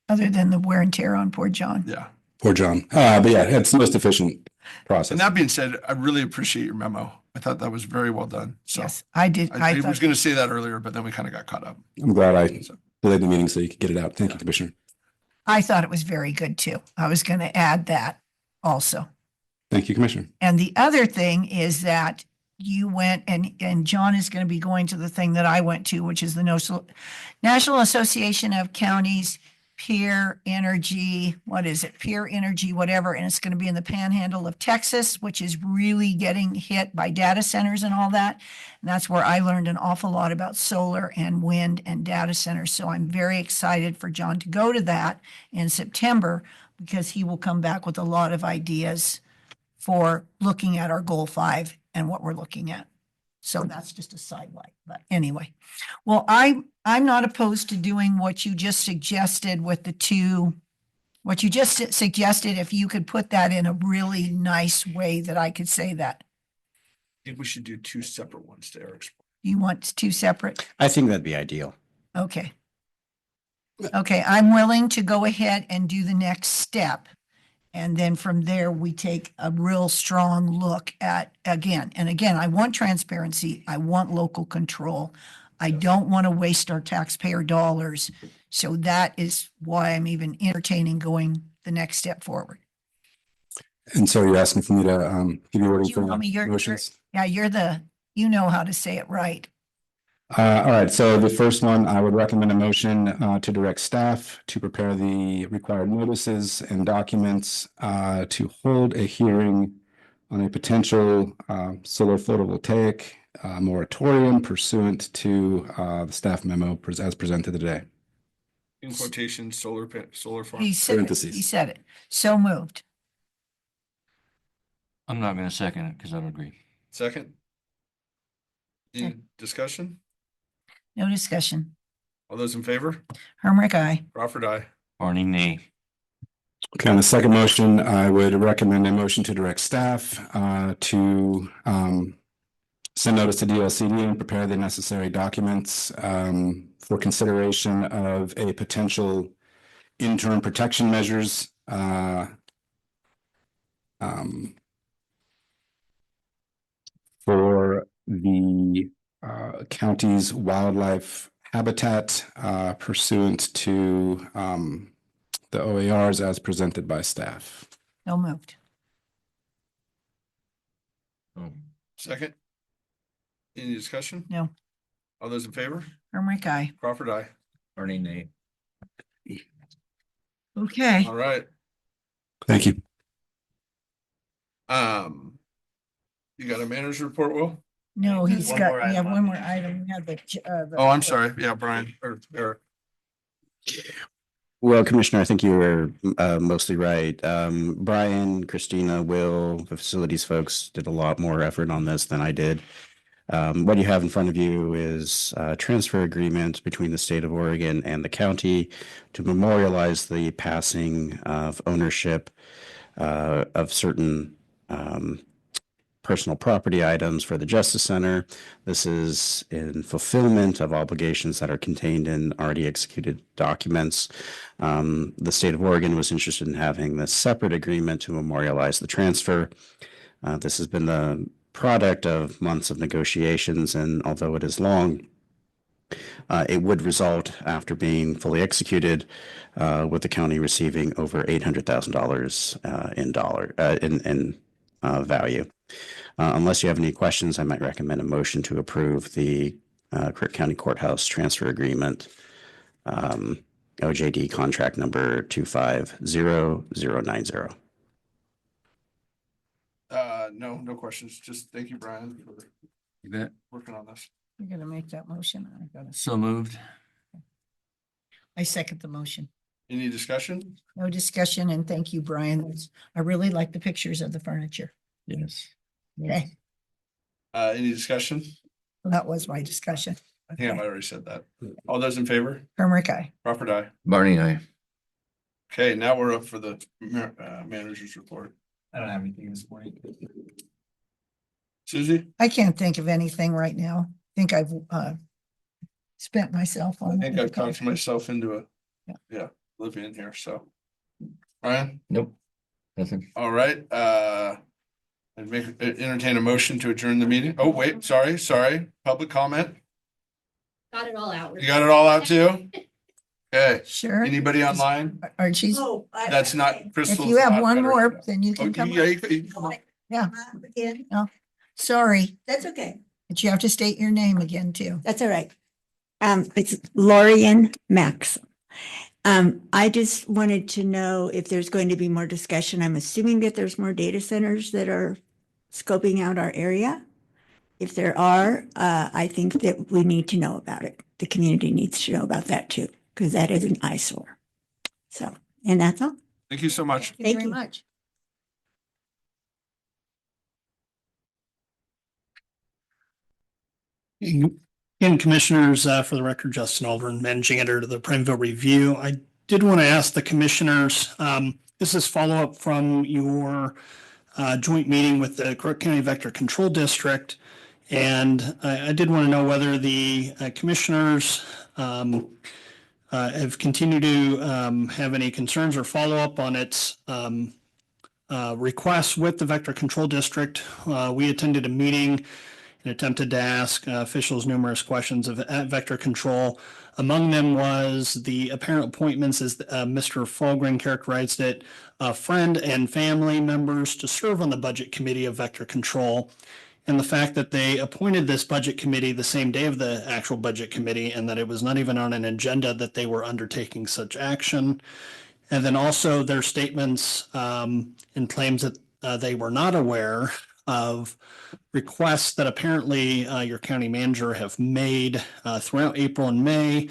C: Other than the wear and tear on poor John.
A: Yeah.
K: Poor John. But yeah, it's the most efficient process.
A: And that being said, I really appreciate your memo. I thought that was very well done. So
C: Yes, I did.
A: I was
C: thought,
A: going to say that earlier, but then we kind of got caught up.
K: I'm glad I delayed the meeting so you could get it out. Thank you, Commissioner.
C: I thought it was very good too. I was going to add that also.
K: Thank you, Commissioner.
C: And the other thing is that you went and John is going to be going to the thing that I went to, which is the National Association of Counties Peer Energy, Peer Energy, whatever. And it's going to be in the panhandle of Texas, which is really getting hit by data centers and all that. And that's where I learned an awful lot about solar and wind and data centers. So I'm very excited for John to go to that in September because he will come back with a lot of ideas for looking at our goal 5 and what we're looking at. So that's just a sidelight, but anyway. Well, I'm not opposed to doing what you just suggested with what you just suggested, if you could put that in a really nice way that I could say that.
A: I think we should do 2 separate ones to Eric's.
C: You want 2 separate?
Q: I think that'd be ideal.
C: Okay. Okay, I'm willing to go ahead and do the next step. And then from there, we take a real strong look at, again, I want transparency. I want local control. I don't want to waste our taxpayer dollars. So that is why I'm even entertaining going the next step forward.
K: And so you're asking for me to give you wording
C: You
K: for
C: want me,
K: motions?
C: you know how to say it right.
K: All right, so the first one, I would recommend a motion to direct staff to prepare the required notices and documents to hold a hearing on a potential solar photovoltaic moratorium pursuant to the staff memo as presented today.
A: In quotation, solar farm.
C: He said it. So moved.
G: I'm not going to second it because I don't agree.
A: Second. Any discussion?
C: No discussion.
A: All those in favor?
C: Hermrick, aye.
A: Crawford, aye.
G: Barney, nay.
K: Okay, on the second motion, I would recommend a motion to direct staff to send notice to DLCD and prepare the necessary documents for consideration of a potential interim protection measures for the county's wildlife habitat pursuant to the OARs as presented by staff.
C: No moved.
A: Second. Any discussion?
C: No.
A: All those in favor?
C: Hermrick, aye.
A: Crawford, aye.
G: Barney, nay.
C: Okay.
A: All right.
K: Thank you.
A: You got a manager's report, Will?
C: No, he's
G: One
C: got,
G: more
C: we have
G: item
C: one
G: on
C: more
G: the
C: item. We have the.
A: Oh, I'm sorry. Yeah, Brian or Eric.
Q: Well, Commissioner, I think you were mostly right. Brian, Christina, Will, the facilities folks did a lot more effort on this than I did. What you have in front of you is a transfer agreement between the state of Oregon and the county to memorialize the passing of ownership of certain personal property items for the Justice Center. This is in fulfillment of obligations that are contained in already executed documents. The state of Oregon was interested in having this separate agreement to memorialize the transfer. This has been the product of months of negotiations, and although it is long, it would result, after being fully executed, with the county receiving over $800,000 in value. Unless you have any questions, I might recommend a motion to approve the Crook County Courthouse Transfer Agreement, OJD contract number 250090.
A: No questions. Just thank you, Brian, for
G: You bet.
A: working on this.
C: You're gonna make that motion?
G: So moved.
C: I second the motion.
A: Any discussion?
C: No discussion, and thank you, Brian. I really like the pictures of the furniture.
G: Yes.
C: Okay,
A: Any discussion?
C: that was my discussion.
A: I think I already said that. All those in favor?
C: Hermrick, aye.
A: Crawford, aye.
G: Barney, aye.
A: Okay, now we're up for the manager's report.
J: I don't have anything this morning.
A: Susie?
C: I can't think of anything right now. I think I've spent myself
A: I
C: on.
A: think I've talked myself into a,
C: Yeah.
A: yeah, living in here, so. Brian?
G: Nope. Nothing.
A: All right, I'd entertain a motion to adjourn the meeting. Oh, wait, sorry, public comment.
M: Got it all out.
A: You got it all out too? Okay,
C: Sure.
A: anybody online?
C: Archie's,
A: That's not Crystal.
C: if you have one more, then you can
A: Okay,
C: come.
A: yeah,
C: up.
A: you can come on.
C: Yeah. No, sorry,
N: That's okay.
C: but you have to state your name again too.
N: That's all right. It's Lorian Max. I just wanted to know if there's going to be more discussion. I'm assuming that there's more data centers that are scoping out our area. If there are, I think that we need to know about it. The community needs to know about that too, because that is an eyesore. So, and that's all.
A: Thank you so much.
C: Thank you very much.
D: Again, commissioners, for the record, Justin Alvin, managing editor of the Prineville Review. I did want to ask the commissioners, this is follow-up from your joint meeting with the Crook County Vector Control District. And I did want to know whether the commissioners have continued to have any concerns or follow-up on its requests with the Vector Control District. We attended a meeting and attempted to ask officials numerous questions at Vector Control. Among them was the apparent appointments, as Mr. Fulgren characterized it, friend and family members to serve on the Budget Committee of Vector Control. And the fact that they appointed this budget committee the same day of the actual budget committee, and that it was not even on an agenda that they were undertaking such action. And then also their statements and claims that they were not aware of requests that apparently your county manager have made throughout April and May,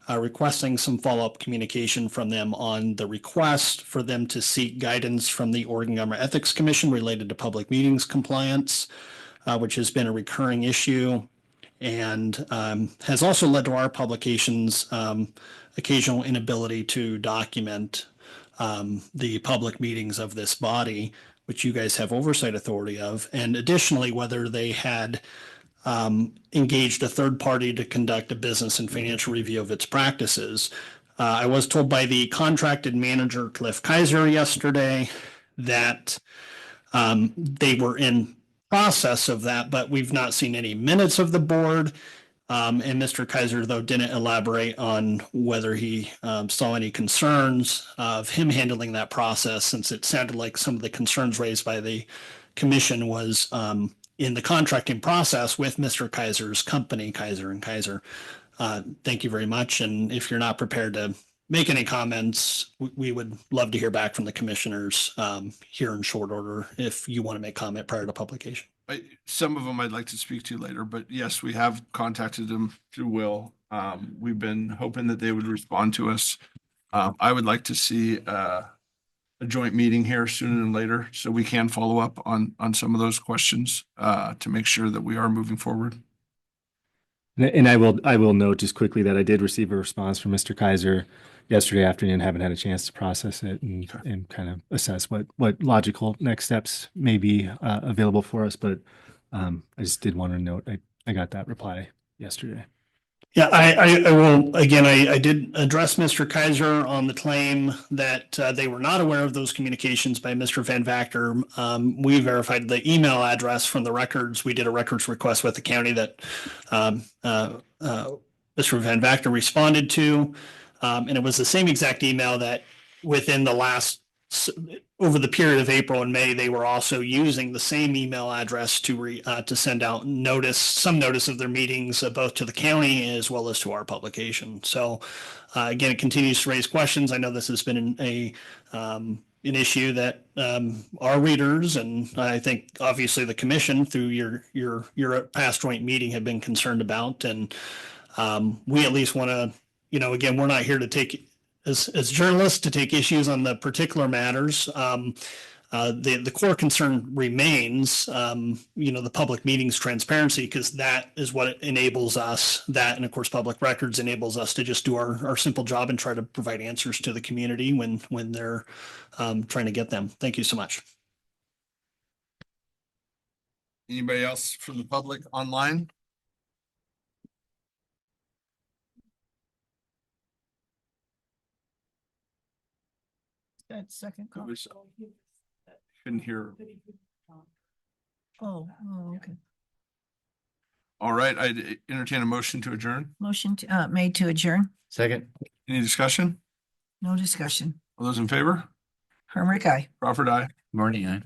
D: requesting some follow-up communication from them on the request for them to seek guidance from the Oregon Government Ethics Commission related to public meetings compliance, which has been a recurring issue and has also led to our publications' occasional inability to document the public meetings of this body, which you guys have oversight authority of, and additionally, whether they had engaged a third party to conduct a business and financial review of its practices. I was told by the contracted manager, Cliff Kaiser, yesterday that they were in process of that, but we've not seen any minutes of the board. And Mr. Kaiser, though, didn't elaborate on whether he saw any concerns of him handling that process, since it sounded like some of the concerns raised by the commission was in the contracting process with Mr. Kaiser's company, Kaiser and Kaiser. Thank you very much. And if you're not prepared to make any comments, we would love to hear back from the commissioners here in short order if you want to make comment prior to publication.
A: Some of them I'd like to speak to later, but yes, we have contacted them through Will. We've been hoping that they would respond to us. I would like to see a joint meeting here sooner than later, so we can follow up on some of those questions to make sure that we are moving forward.
E: And I will note just quickly that I did receive a response from Mr. Kaiser yesterday afternoon. Haven't had a chance to process it and kind of assess what logical next steps may be available for us. But I just did want to note I got that reply yesterday.
D: Yeah, I will, again, I did address Mr. Kaiser on the claim that they were not aware of those communications by Mr. Van Vactor. We verified the email address from the records. We did a records request with the county that Mr. Van Vactor responded to. And it was the same exact email that within the last, over the period of April and May, they were also using the same email address to send out some notice of their meetings, both to the county as well as to our publication. So again, it continues to raise questions. I know this has been a an issue that our readers and I think obviously the commission through your past joint meeting have been concerned about. And we at least want to, again, we're not here to take as journalists to take issues on the particular matters. The core concern remains, the public meetings transparency, because that is what enables us, that and of course public records enables us to just do our simple job and try to provide answers to the community when they're trying to get them. Thank you so much.
A: Anybody else from the public online?
C: That second
A: It was-
C: call.
A: Couldn't hear.
C: Oh, okay.
A: All right, I entertain a motion to adjourn.
C: Motion made to adjourn.
G: Second.
A: Any discussion?
C: No discussion.
A: All those in favor?
C: Hermrick, aye.
A: Crawford, aye.
G: Marty, aye.